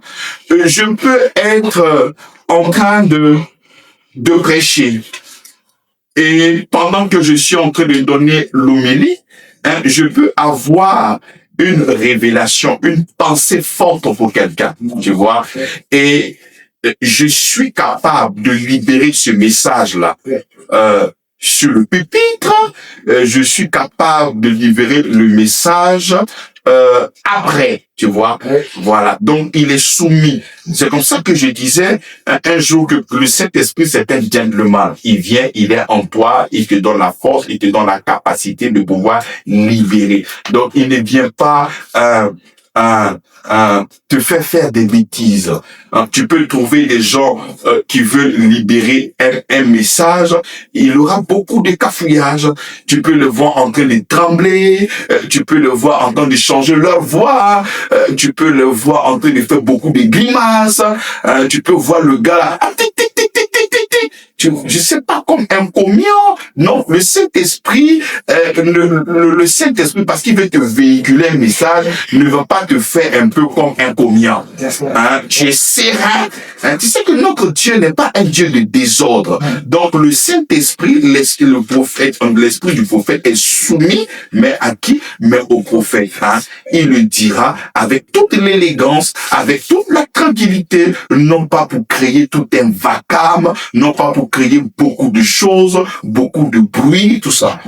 Je peux être en train de prêcher. Et pendant que je suis en train de donner l'homélie, je peux avoir une révélation, une pensée forte pour quelqu'un. Tu vois? Et je suis capable de libérer ce message-là. Sur le pupitre, je suis capable de libérer le message après, tu vois. Voilà. Donc, il est soumis. C'est comme ça que je disais un jour que le Saint-Esprit, c'est un gentleman. Il vient, il est en toi, il te donne la force, il te donne la capacité de pouvoir libérer. Donc, il ne vient pas te faire des bêtises. Tu peux trouver des gens qui veulent libérer un message. Il aura beaucoup de cafouillages. Tu peux le voir en train de trembler. Tu peux le voir en train de changer leur voix. Tu peux le voir en train de faire beaucoup de grimaces. Tu peux voir le gars là. Je sais pas, comme un comion. Non, le Saint-Esprit, le Saint-Esprit, parce qu'il veut te véhiculer un message, ne va pas te faire un peu comme un comion. Tu es serein. Tu sais que notre Dieu n'est pas un Dieu de désordre. Donc, le Saint-Esprit, l'esprit du prophète est soumis, mais à qui? Mais au prophète. Il le dira avec toute l'élégance, avec toute la tranquillité, non pas pour créer tout un vacarme, non pas pour créer beaucoup de choses, beaucoup de bruit, tout ça.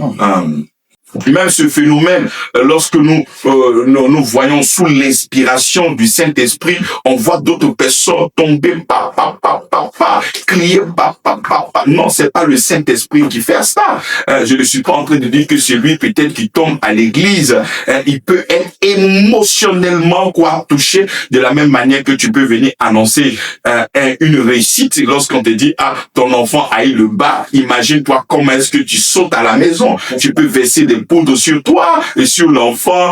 Même ce phénomène, lorsque nous voyons sous l'inspiration du Saint-Esprit, on voit d'autres personnes tomber, crier, Non, c'est pas le Saint-Esprit qui fait ça. Je ne suis pas en train de dire que c'est lui peut-être qui tombe à l'église. Il peut être émotionnellement touché de la même manière que tu peux venir annoncer une réussite lorsqu'on te dit ton enfant a eu le bac. Imagine-toi comment est-ce que tu sautes à la maison. Tu peux verser des poudres sur toi et sur l'enfant.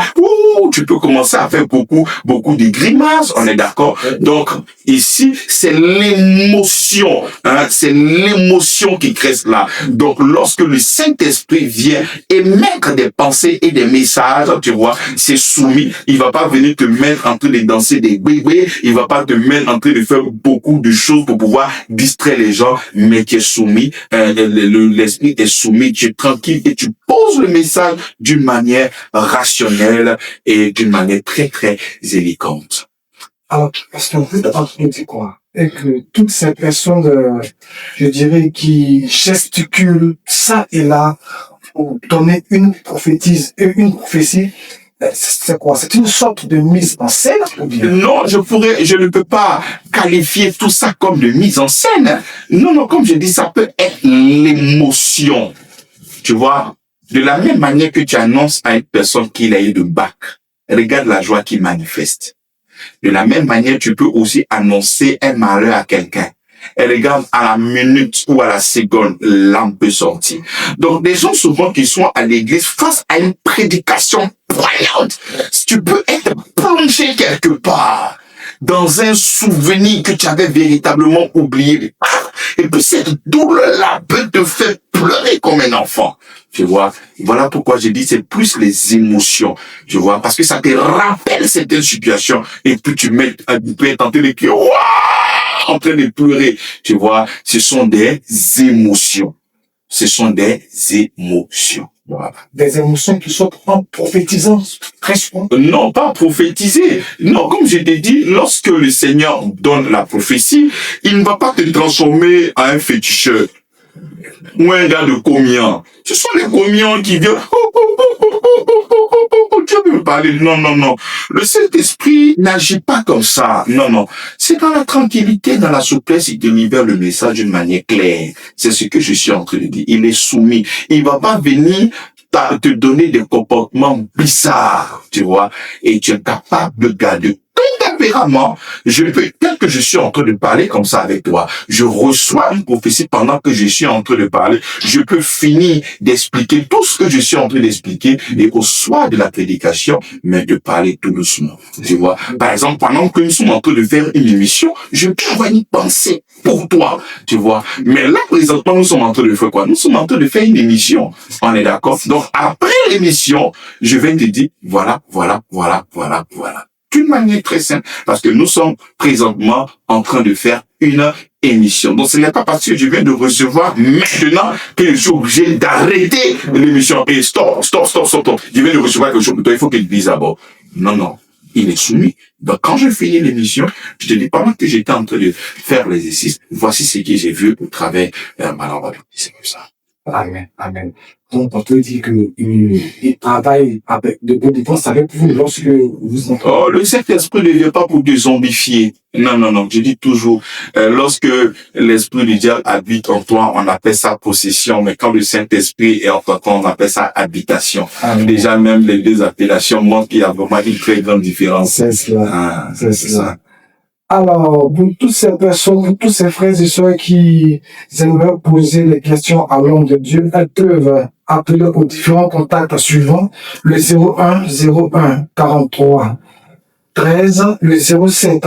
Tu peux commencer à faire beaucoup de grimaces. On est d'accord? Donc ici c'est l'émotion, c'est l'émotion qui crée cela. Donc lorsque le Saint-Esprit vient émettre des pensées et des messages, tu vois, c'est soumis. Il va pas venir te mettre en train de danser des bébés, il va pas te mettre en train de faire beaucoup de choses pour pouvoir distraire les gens, mais tu es soumis, l'esprit est soumis, tu es tranquille et tu poses le message d'une manière rationnelle et d'une manière très très élégante. Alors, parce qu'on peut dire quoi? Et que toutes ces personnes, je dirais, qui gesticulent ça et là pour donner une prophétie, c'est quoi? C'est une sorte de mise en scène ou bien? Non, je ne peux pas qualifier tout ça comme de mise en scène. Non, comme je dis, ça peut être l'émotion. Tu vois, de la même manière que tu annonces à une personne qu'il a eu de bac, regarde la joie qu'il manifeste. De la même manière, tu peux aussi annoncer un malheur à quelqu'un. Et regarde, à la minute ou à la seconde, l'âme peut sortir. Donc, des gens souvent qui sont à l'église face à une prédication poignante, tu peux être plongé quelque part dans un souvenir que tu avais véritablement oublié. Et puis cette douleur-là peut te faire pleurer comme un enfant. Tu vois, voilà pourquoi j'ai dit c'est plus les émotions, tu vois, parce que ça te rappelle certaines situations et puis tu peux être en train de crier, waouh, en train de pleurer, tu vois, ce sont des émotions. Ce sont des émotions. Voilà. Des émotions qui sont en prophétisant très souvent. Non, pas prophétiser. Non, comme je t'ai dit, lorsque le Seigneur donne la prophétie, il ne va pas te transformer en un féticheur ou un gars de communion. Ce sont les communions qui viennent. Tu peux me parler. Non. Le Saint-Esprit n'agit pas comme ça. Non. C'est dans la tranquillité, dans la souplesse, il te libère le message d'une manière claire. C'est ce que je suis en train de dire. Il est soumis. Il va pas venir te donner des comportements bizarres, tu vois, et tu es capable de garder ton tempérament. Tel que je suis en train de parler comme ça avec toi, je reçois une prophétie pendant que je suis en train de parler, je peux finir d'expliquer tout ce que je suis en train d'expliquer et au soir de la prédication, mais de parler tout doucement, tu vois. Par exemple, pendant que nous sommes en train de faire une émission, je peux avoir une pensée pour toi, tu vois. Mais là, présentement, nous sommes en train de faire quoi? Nous sommes en train de faire une émission. On est d'accord? Donc, après l'émission, je vais te dire, voilà. D'une manière très simple, parce que nous sommes présentement en train de faire une émission. Donc, ce n'est pas parce que je viens de recevoir maintenant que je suis obligé d'arrêter l'émission. Et stop. Je viens de recevoir quelque chose. Il faut qu'il dise d'abord. Non. Il est soumis. Donc, quand je finis l'émission, je te dis, pendant que j'étais en train de faire l'exercice, voici ce que j'ai vu au travers ma lampe. C'est comme ça. Amen. Donc, on peut dire qu'il travaille avec de bonnes défenses avec vous lorsque vous entendez. Oh, le Saint-Esprit ne vient pas pour te zombifier. Non. Je dis toujours, lorsque l'Esprit du diable habite en toi, on appelle ça possession. Mais quand le Saint-Esprit est en toi, on appelle ça habitation. Amen. Déjà, même les deux appellations montrent qu'il y a vraiment une très grande différence. C'est cela. C'est ça. Alors, pour toutes ces personnes, tous ces frères et sœurs qui aimeraient poser des questions à l'homme de Dieu, elles peuvent appeler aux différents contacts suivants, le 01 43 13, le 07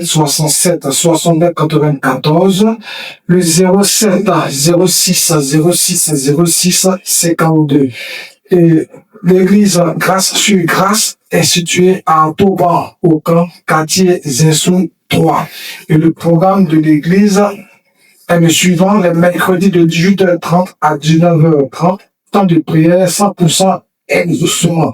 67 69 94, le 07 06 52. Et l'église Grâce sur Grâce est située à Toban, au camp quartier Zinsou 3. Et le programme de l'église est le suivant, les mercredis de 18h30 à 19h30, temps de prière 100% exaucement.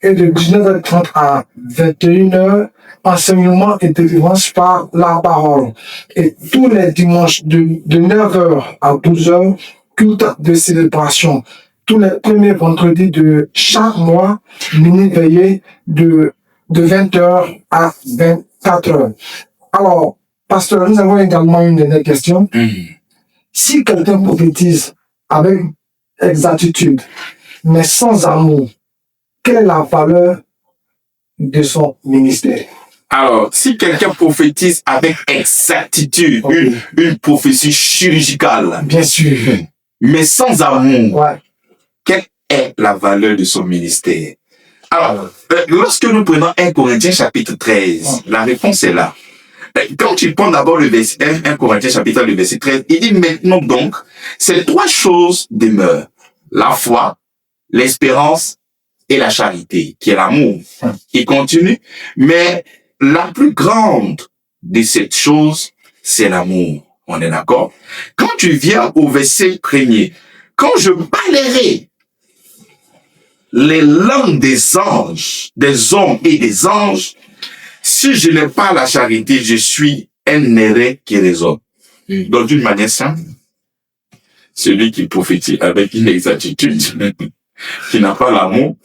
Et de 19h30 à 21h, enseignement et délivrance par la parole. Et tous les dimanches de 9h à 12h, culte de célébration. tous les premiers vendredis de chaque mois, mini veillée de 20h à 24h. Alors, pasteur, nous avons également une dernière question. Si quelqu'un prophétise avec exactitude, mais sans amour, quelle est la valeur de son ministère? Alors, si quelqu'un prophétise avec exactitude, Ok. une prophétie chirurgicale, Bien sûr. mais sans amour, Ouais. quelle est la valeur de son ministère? Alors, lorsque nous prenons 1 Corinthiens chapitre 13, la réponse est là. Quand tu prends d'abord le verset 1 Corinthiens chapitre 1, le verset 13, il dit maintenant donc, ces trois choses demeurent. La foi, l'espérance et la charité, qui est l'amour. Il continue, mais la plus grande de cette chose, c'est l'amour. On est d'accord? Quand tu viens au verset premier, quand je balayerai les langues des anges, des hommes et des anges, si je n'ai pas la charité, je suis un erreur qui raisonne. Donc, d'une manière simple, celui qui prophétise avec une exactitude, qui n'a pas l'amour,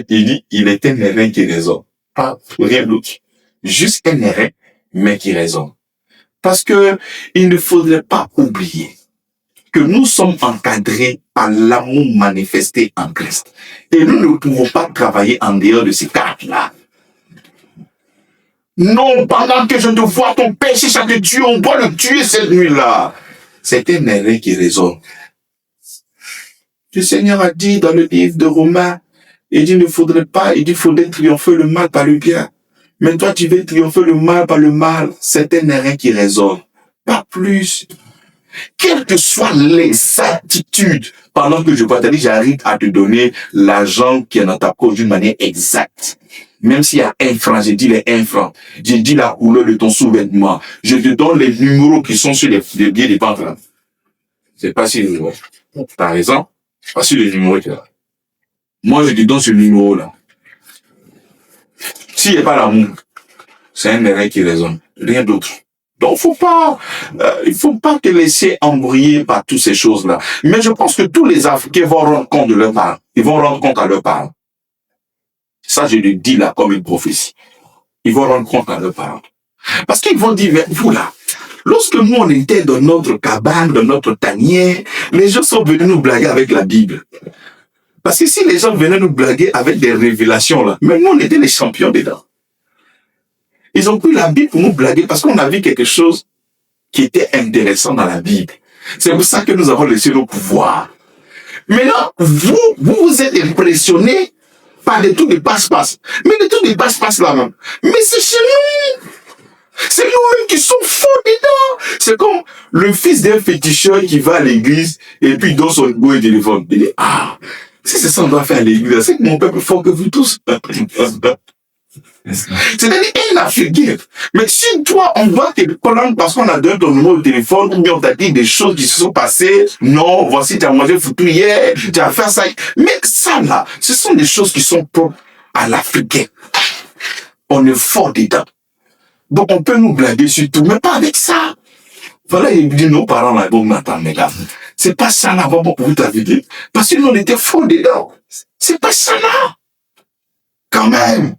il dit, il est un erreur qui raisonne. Pas rien d'autre. Juste un erreur, mais qui raisonne. Parce que il ne faudrait pas oublier que nous sommes encadrés par l'amour manifesté en Christ. Et nous ne pouvons pas travailler en dehors de ces cadres-là. Non, pendant que je te vois ton péché chaque Dieu, on doit le tuer cette nuit-là. C'est un erreur qui raisonne. Le Seigneur a dit dans le livre de Romains, il dit, il faudrait triompher le mal par le bien. Mais toi, tu veux triompher le mal par le mal. C'est un erreur qui raisonne. Pas plus. Quelle que soit l'exactitude, pendant que je vois, j'arrive à te donner l'argent qui est dans ta poche d'une manière exacte. Même s'il y a 1 franc, j'ai dit les 1 franc. J'ai dit la couleur de ton sous-vêtement. Je te donne les numéros qui sont sur les billets des banques là. C'est pas sur les numéros. T'as raison. C'est pas sur les numéros qu'il y a. Moi, je te donne ce numéro là. S'il n'y a pas l'amour, c'est un erreur qui raisonne. Rien d'autre. Donc, il faut pas te laisser embrouiller par toutes ces choses-là. Mais je pense que tous les Africains vont rendre compte de leur part. Ils vont rendre compte à leur part. Ça, je le dis là comme une prophétie. Ils vont rendre compte à leur part. Parce qu'ils vont dire, mais vous là, lorsque nous on était dans notre cabane, dans notre tanière, les gens sont venus nous blaguer avec la Bible. Parce que si les gens venaient nous blaguer avec des révélations là, même nous on était les champions dedans. Ils ont pris la Bible pour nous blaguer parce qu'on a vu quelque chose qui était intéressant dans la Bible. C'est pour ça que nous avons laissé nos pouvoirs. Maintenant, vous êtes impressionnés par des trucs de passe-passe. Mais des trucs de passe-passe là même. Mais c'est chez nous. C'est nous-mêmes qui sommes fous dedans. C'est comme le fils d'un féticheur qui va à l'église et puis il donne son numéro de téléphone. Il dit, si c'est ça on doit faire à l'église, c'est que mon peuple est fort que vous tous. C'est-à-dire, un Africain. Mais si toi, on doit te prendre parce qu'on a donné ton numéro de téléphone, ou bien on t'a dit des choses qui se sont passées, non, voici, tu as mangé foutu hier, tu as fait ça. Mais ça, là, ce sont des choses qui sont propres à l'Africain. On est fort dedans. Donc, on peut nous blaguer sur tout, mais pas avec ça. Voilà, il dit nos parents, là, bon, attends, mais là, c'est pas ça, là, bon, pour vous t'avez dit. Parce que nous, on était fort dedans. C'est pas ça, là. Quand même.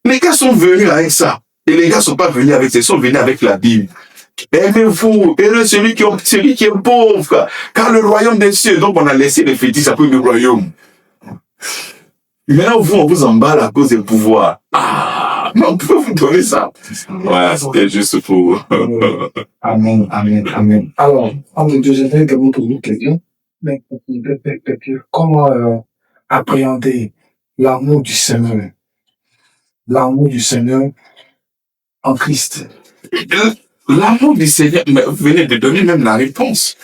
Les gars sont venus avec ça. Et les gars sont pas venus avec ça, ils sont venus avec la Bible. Aimez-vous, heureux celui qui est pauvre, car le royaume des cieux, donc on a laissé les fétiches après le royaume. Maintenant, on vous emballe à cause des pouvoirs. Mais on peut vous donner ça. Voilà, c'était juste pour... Amen, amen, amen. Alors, en Dieu, j'aimerais que vous posiez quelqu'un, mais comment appréhender l'amour du Seigneur? L'amour du Seigneur en Christ. L'amour du Seigneur, mais vous venez de donner même la réponse.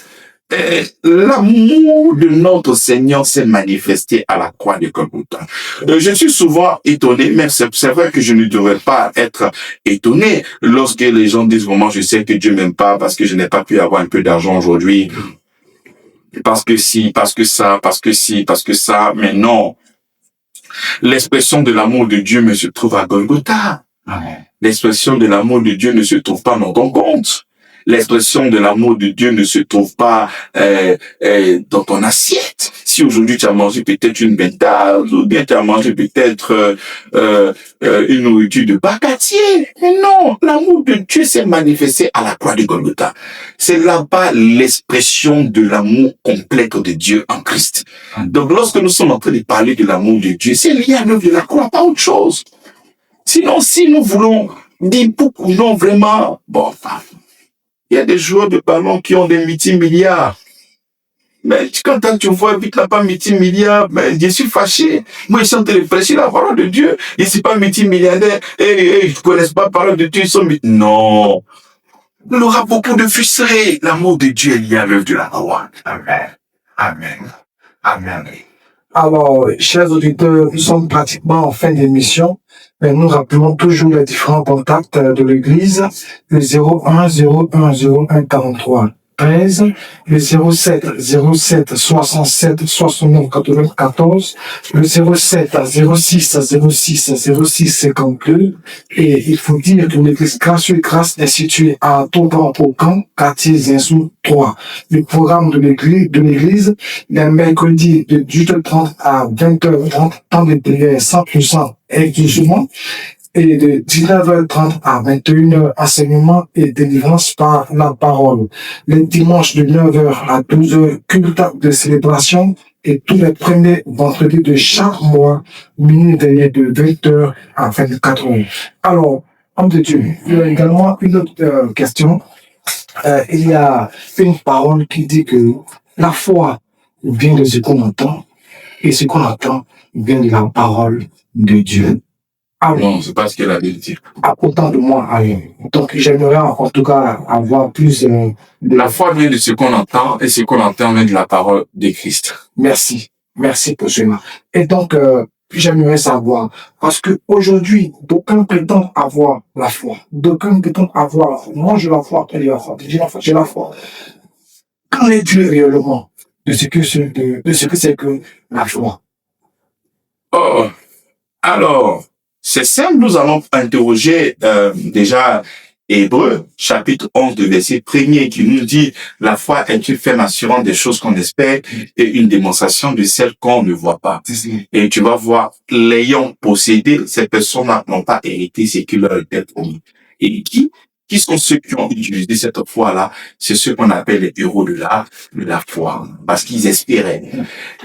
L'amour de notre Seigneur s'est manifesté à la croix de Golgotha. Je suis souvent étonné, mais c'est vrai que je ne devrais pas être étonné lorsque les gens disent vraiment je sais que Dieu m'aime pas parce que je n'ai pas pu avoir un peu d'argent aujourd'hui. Parce que si, parce que ça, parce que si, parce que ça, mais non. L'expression de l'amour de Dieu se trouve à Golgotha. L'expression de l'amour de Dieu ne se trouve pas dans ton compte. l'expression de l'amour de Dieu ne se trouve pas dans ton assiette. Si aujourd'hui tu as mangé peut-être une bentase, ou bien tu as mangé peut-être une nourriture de bacatier. Mais non, l'amour de Dieu s'est manifesté à la croix de Golgotha. C'est là-bas l'expression de l'amour complète de Dieu en Christ. Donc lorsque nous sommes en train de parler de l'amour de Dieu, c'est lié à l'œuvre de la croix, pas autre chose. Sinon, si nous voulons dire beaucoup, non vraiment, bon, il y a des joueurs de ballon qui ont des multimilliards. Mais quand tu vois vite là-bas multimilliards, mais je suis fâché. Moi, ils sont en train de prêcher la parole de Dieu. Je ne suis pas multimilliardaire. Et ils ne connaissent pas la parole de Dieu. Ils sont non. On aura beaucoup de frustrés. L'amour de Dieu est lié à l'œuvre de la croix. Amen. Amen. Amen. Alors, chers auditeurs, nous sommes pratiquement en fin d'émission, mais nous rappelons toujours les différents contacts de l'Église, le 01 01 01 43 13, le 07 07 67 69 94, le 07 06 06 06 52, et il faut dire que l'Église Grâce est située à Todan au Camp, quartier Zinsou 3. Le programme de l'église, les mercredis de 18h30 à 20h30, temps de prière 100% exclusivement, et de 19h30 à 21h, enseignement et délivrance par la parole. Les dimanches de 9h à 12h, culte de célébration, et tous les premiers vendredis de chaque mois, minuit dernier de 20h à 24h. Alors, homme de Dieu, il y a également une autre question. Il y a une parole qui dit que la foi vient de ce qu'on entend, et ce qu'on entend vient de la parole de Dieu. Ah non, c'est pas ce qu'elle a dit. Autant de moi à rien. Donc, j'aimerais en tout cas avoir plus de... La foi vient de ce qu'on entend, et ce qu'on entend vient de la parole de Christ. Merci. Merci pour cela. Et donc, j'aimerais savoir, parce que aujourd'hui, d'aucuns prétendent avoir la foi. D'aucuns prétendent avoir la foi. Moi, j'ai la foi, j'ai la foi. Qu'en est-il réellement de ce que c'est que la foi? Oh, alors, c'est simple, nous allons interroger déjà Hébreux, chapitre 11, de verset 1er, qui nous dit « La foi est une ferme assurance des choses qu'on espère et une démonstration de celles qu'on ne voit pas. » Et tu vas voir, l'ayant possédé, ces personnes n'ont pas hérité ce qui leur était promis. Et qui sont ceux qui ont utilisé cette foi-là? C'est ceux qu'on appelle les héros de la foi, parce qu'ils espéraient.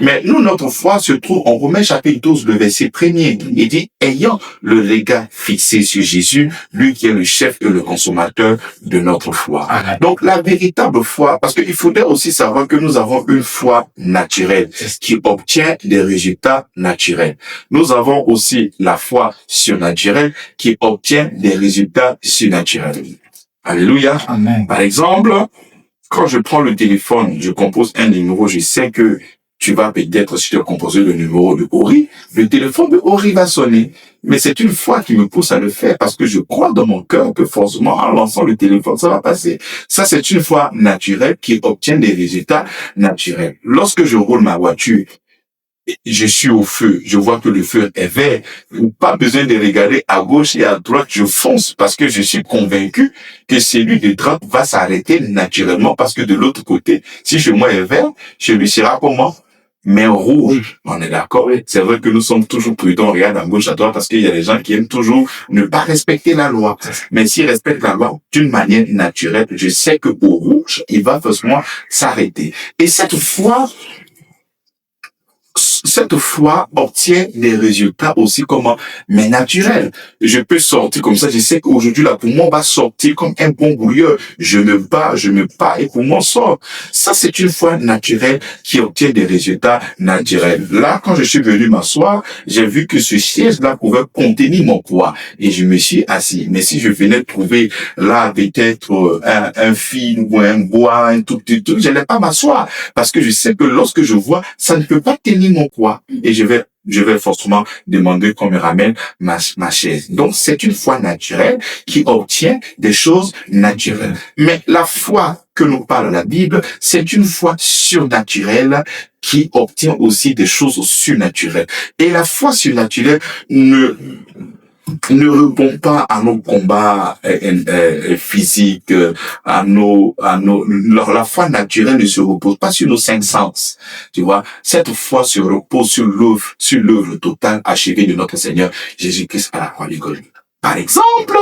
Mais nous, notre foi se trouve en Romains chapitre 12, le verset 1er. Il dit, ayant le regard fixé sur Jésus, lui qui est le chef et le consommateur de notre foi. Donc, la véritable foi, parce qu'il faudrait aussi savoir que nous avons une foi naturelle qui obtient des résultats naturels. Nous avons aussi la foi surnaturelle qui obtient des résultats surnaturels. Alléluia. Amen. Par exemple, quand je prends le téléphone, je compose un numéro, je sais que tu vas peut-être, si tu as composé le numéro de Ori, le téléphone de Ori va sonner. Mais c'est une foi qui me pousse à le faire parce que je crois dans mon cœur que forcément, en lançant le téléphone, ça va passer. Ça, c'est une foi naturelle qui obtient des résultats naturels. Lorsque je roule ma voiture, je suis au feu, je vois que le feu est vert, pas besoin de regarder à gauche et à droite, je fonce parce que je suis convaincu que celui de droite va s'arrêter naturellement parce que de l'autre côté, si chez moi est vert, chez lui sera comment? Mais rouge. On est d'accord? C'est vrai que nous sommes toujours prudents, on regarde à gauche, à droite parce qu'il y a des gens qui aiment toujours ne pas respecter la loi. Mais s'ils respectent la loi d'une manière naturelle, je sais que au rouge, il va forcément s'arrêter. Et cette foi obtient des résultats aussi comment, mais naturels. Je peux sortir comme ça, je sais qu'aujourd'hui là, pour moi, on va sortir comme un bon brouilleur. Je me bats, et pour moi, on sort. Ça, c'est une foi naturelle qui obtient des résultats naturels. Là, quand je suis venu m'asseoir, j'ai vu que ce siège-là pouvait contenir mon poids et je me suis assis. Mais si je venais trouver là, peut-être, un fil ou un bois, un tout petit truc, je n'allais pas m'asseoir parce que je sais que lorsque je vois, ça ne peut pas tenir mon poids. Et je vais forcément demander qu'on me ramène ma chaise. Donc, c'est une foi naturelle qui obtient des choses naturelles. Mais la foi que nous parle la Bible, c'est une foi surnaturelle qui obtient aussi des choses surnaturelles. Et la foi surnaturelle ne répond pas à nos combats physiques, la foi naturelle ne se repose pas sur nos cinq sens. Tu vois, cette foi se repose sur l'œuvre totale achevée de notre Seigneur Jésus-Christ à la croix du Golgotha. Par exemple,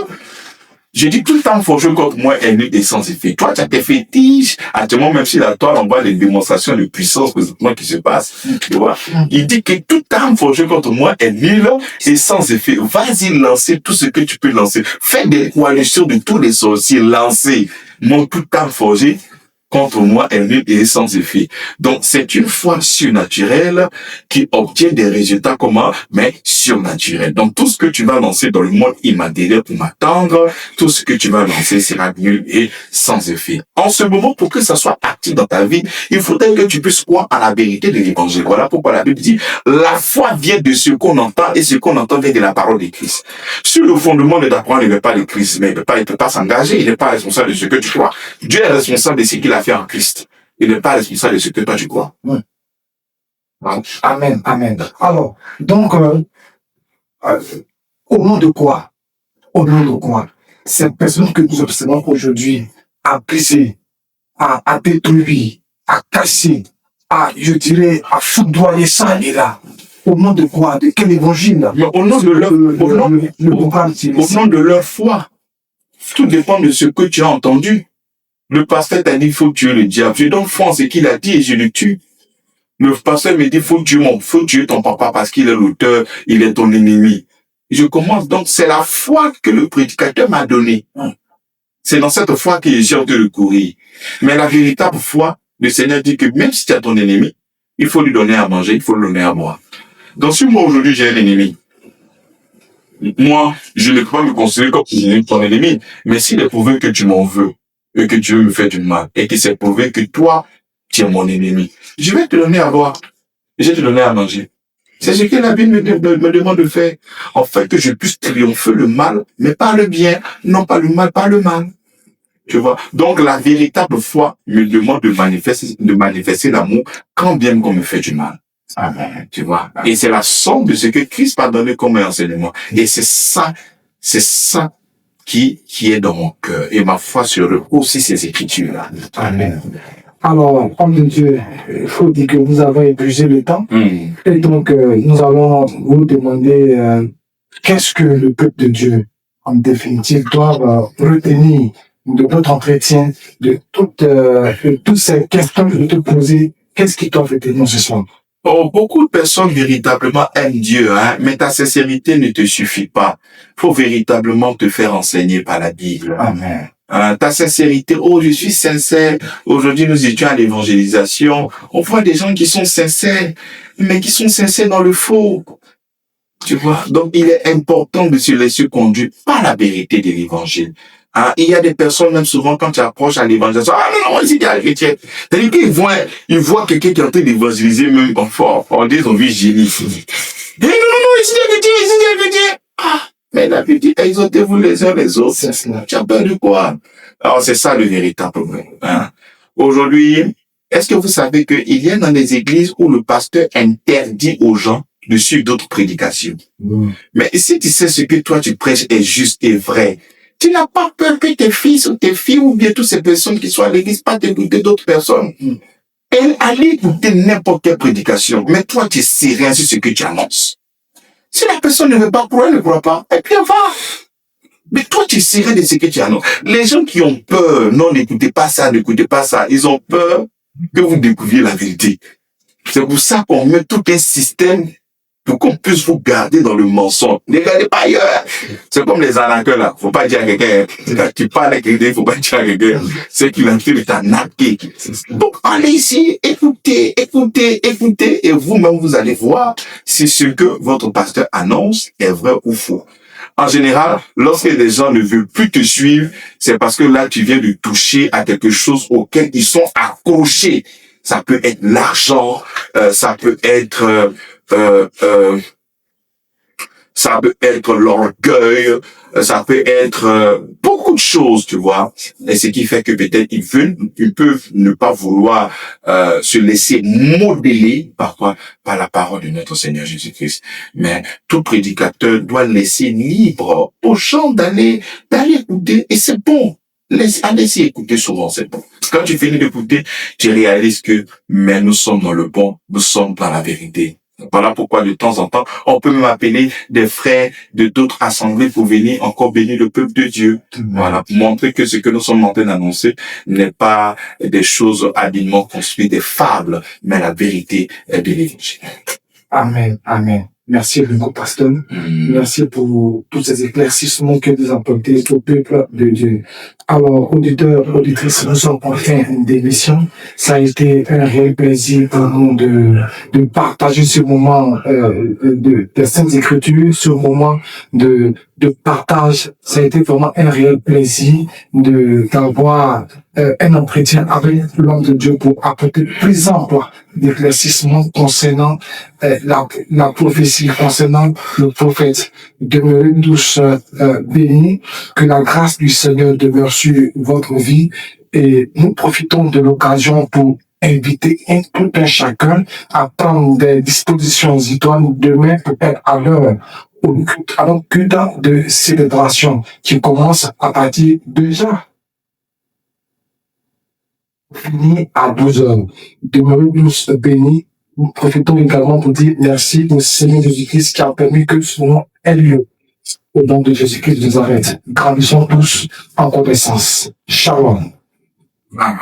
je dis tout le temps forgé contre moi est nul et sans effet. Toi, tu as tes fétiches. Actuellement, même si la toile, on voit les démonstrations de puissance présentement qui se passent. Tu vois? Il dit que toute arme forgée contre moi est nulle et sans effet. Vas-y lancer tout ce que tu peux lancer. Fais des coalitions de tous les sorciers. Lancez. Mon toute arme forgée contre moi est nulle et sans effet. Donc, c'est une foi surnaturelle qui obtient des résultats comment? Mais surnaturels. Donc, tout ce que tu vas lancer dans le monde immatériel pour m'attendre, tout ce que tu vas lancer sera nul et sans effet. En ce moment, pour que ça soit actif dans ta vie, il faudrait que tu puisses croire à la vérité de l'évangile. Voilà pourquoi la Bible dit, la foi vient de ce qu'on entend et ce qu'on entend vient de la parole de Christ. Sur le fondement de ta parole, il ne veut pas de Christ, mais il ne peut pas s'engager, il n'est pas responsable de ce que tu crois. Dieu est responsable de ce qu'il a fait en Christ. Il n'est pas responsable de ce que toi tu crois. Amen, amen. Alors, donc, au nom de quoi? Au nom de quoi? Cette personne que nous observons aujourd'hui a brisé, a détruit, a cassé, je dirais, a foudroyé ça et là. Au nom de quoi? De quel évangile? Mais au nom de leur, au nom de leur foi. Tout dépend de ce que tu as entendu. Le pasteur t'a dit, il faut tuer le diable. Je donne foi en ce qu'il a dit et je le tue. Le pasteur me dit, faut tuer ton papa parce qu'il est l'auteur, il est ton ennemi. Je commence donc, c'est la foi que le prédicateur m'a donnée. C'est dans cette foi que j'ai de recourir. Mais la véritable foi, le Seigneur dit que même si tu as ton ennemi, il faut lui donner à manger, il faut lui donner à boire. Donc si moi aujourd'hui j'ai un ennemi, moi, je ne peux pas me considérer comme ton ennemi, mais s'il est prouvé que tu m'en veux, et que tu veux me faire du mal, et qu'il s'est prouvé que toi, tu es mon ennemi, je vais te donner à boire, je vais te donner à manger. C'est ce que la Bible me demande de faire. En fait, que je puisse triompher le mal, mais pas le bien, non pas le mal, pas le mal. Tu vois? Donc, la véritable foi me demande de manifester l'amour, quand bien qu'on me fait du mal. Amen. Tu vois? Et c'est la somme de ce que Christ m'a donné comme enseignement. Et c'est ça qui est dans mon cœur. Et ma foi se repose aussi ces écritures-là. Amen. Alors, homme de Dieu, il faut dire que nous avons épuisé le temps. Et donc, nous allons vous demander qu'est-ce que le peuple de Dieu, en définitive, doit retenir de votre entretien, de toutes ces questions que je te posais. Qu'est-ce qu'ils doivent retenir ce soir? Oh, beaucoup de personnes véritablement aiment Dieu, hein, mais ta sincérité ne te suffit pas. Faut véritablement te faire enseigner par la Bible. Amen. Ta sincérité, oh, je suis sincère. Aujourd'hui, nous étions à l'évangélisation. On voit des gens qui sont sincères, mais qui sont sincères dans le faux. Tu vois? Donc, il est important de se laisser conduire par la vérité de l'évangile. Il y a des personnes, même souvent, quand tu approches à l'évangélisation, non, ici, il y a les chrétiens. C'est-à-dire qu'ils voient quelqu'un qui est en train d'évangéliser, même en fort, on dit, on vit génie. Et non, ici, il y a les chrétiens. Mais la Bible dit, exhortez-vous les uns les autres. C'est cela. Tu as peur de quoi? Alors, c'est ça le véritable problème. Aujourd'hui, est-ce que vous savez qu'il y a dans les églises où le pasteur interdit aux gens de suivre d'autres prédications? Mais si tu sais ce que toi tu prêches est juste et vrai, tu n'as pas peur que tes fils ou tes filles ou bien toutes ces personnes qui sont à l'église pas t'écouter d'autres personnes. Elles allaient écouter n'importe quelle prédication, mais toi tu sais rien sur ce que tu annonces. Si la personne ne veut pas croire, elle ne croit pas, et puis elle va. Mais toi tu sais rien de ce que tu annonces. Les gens qui ont peur, non, n'écoutez pas ça, ils ont peur que vous découvriez la vérité. C'est pour ça qu'on met tout un système pour qu'on puisse vous garder dans le mensonge. Ne regardez pas ailleurs. C'est comme les arnaqueurs là. Faut pas dire à quelqu'un, quand tu parles à quelqu'un, faut pas dire à quelqu'un, c'est qu'il a fait de t'arnaquer. Donc, allez ici, écoutez, et vous-même, vous allez voir si ce que votre pasteur annonce est vrai ou faux. En général, lorsque les gens ne veulent plus te suivre, c'est parce que là, tu viens de toucher à quelque chose auquel ils sont accrochés. Ça peut être l'argent, ça peut être l'orgueil, ça peut être beaucoup de choses, tu vois. Et ce qui fait que peut-être ils peuvent ne pas vouloir se laisser modeler par quoi? Par la parole de notre Seigneur Jésus-Christ. Mais tout prédicateur doit laisser libre aux gens d'aller écouter, et c'est bon. Allez-y écouter souvent, c'est bon. Quand tu finis d'écouter, tu réalises que, mais nous sommes dans le bon, nous sommes dans la vérité. Voilà pourquoi de temps en temps, on peut même appeler des frères de d'autres assemblées pour venir encore bénir le peuple de Dieu. Voilà, pour montrer que ce que nous sommes en train d'annoncer n'est pas des choses habilement construites, des fables, mais la vérité de l'Évangile. Amen, amen. Merci beaucoup, pasteur. Merci pour tous ces éclaircissements que vous apportez au peuple de Dieu. Alors, auditeurs, auditrices, nous sommes en fin d'émission. Ça a été un réel plaisir pour nous de partager ce moment des Saintes Écritures, ce moment de partage. Ça a été vraiment un réel plaisir d'avoir un entretien avec l'homme de Dieu pour apporter plus ample d'éclaircissements concernant la prophétie, concernant le prophète. Demeurez tous bénis, que la grâce du Seigneur demeure sur votre vie, et nous profitons de l'occasion pour inviter tout un chacun à prendre des dispositions idoines demain, peut-être à l'heure à notre culte de célébration qui commence à partir déjà fini à 12h. Demeurez tous bénis. Nous profitons également pour dire merci au Seigneur Jésus-Christ qui a permis que ce nom ait lieu. Au nom de Jésus-Christ de Nazareth, grandissons tous en connaissance. Shalom. Amen.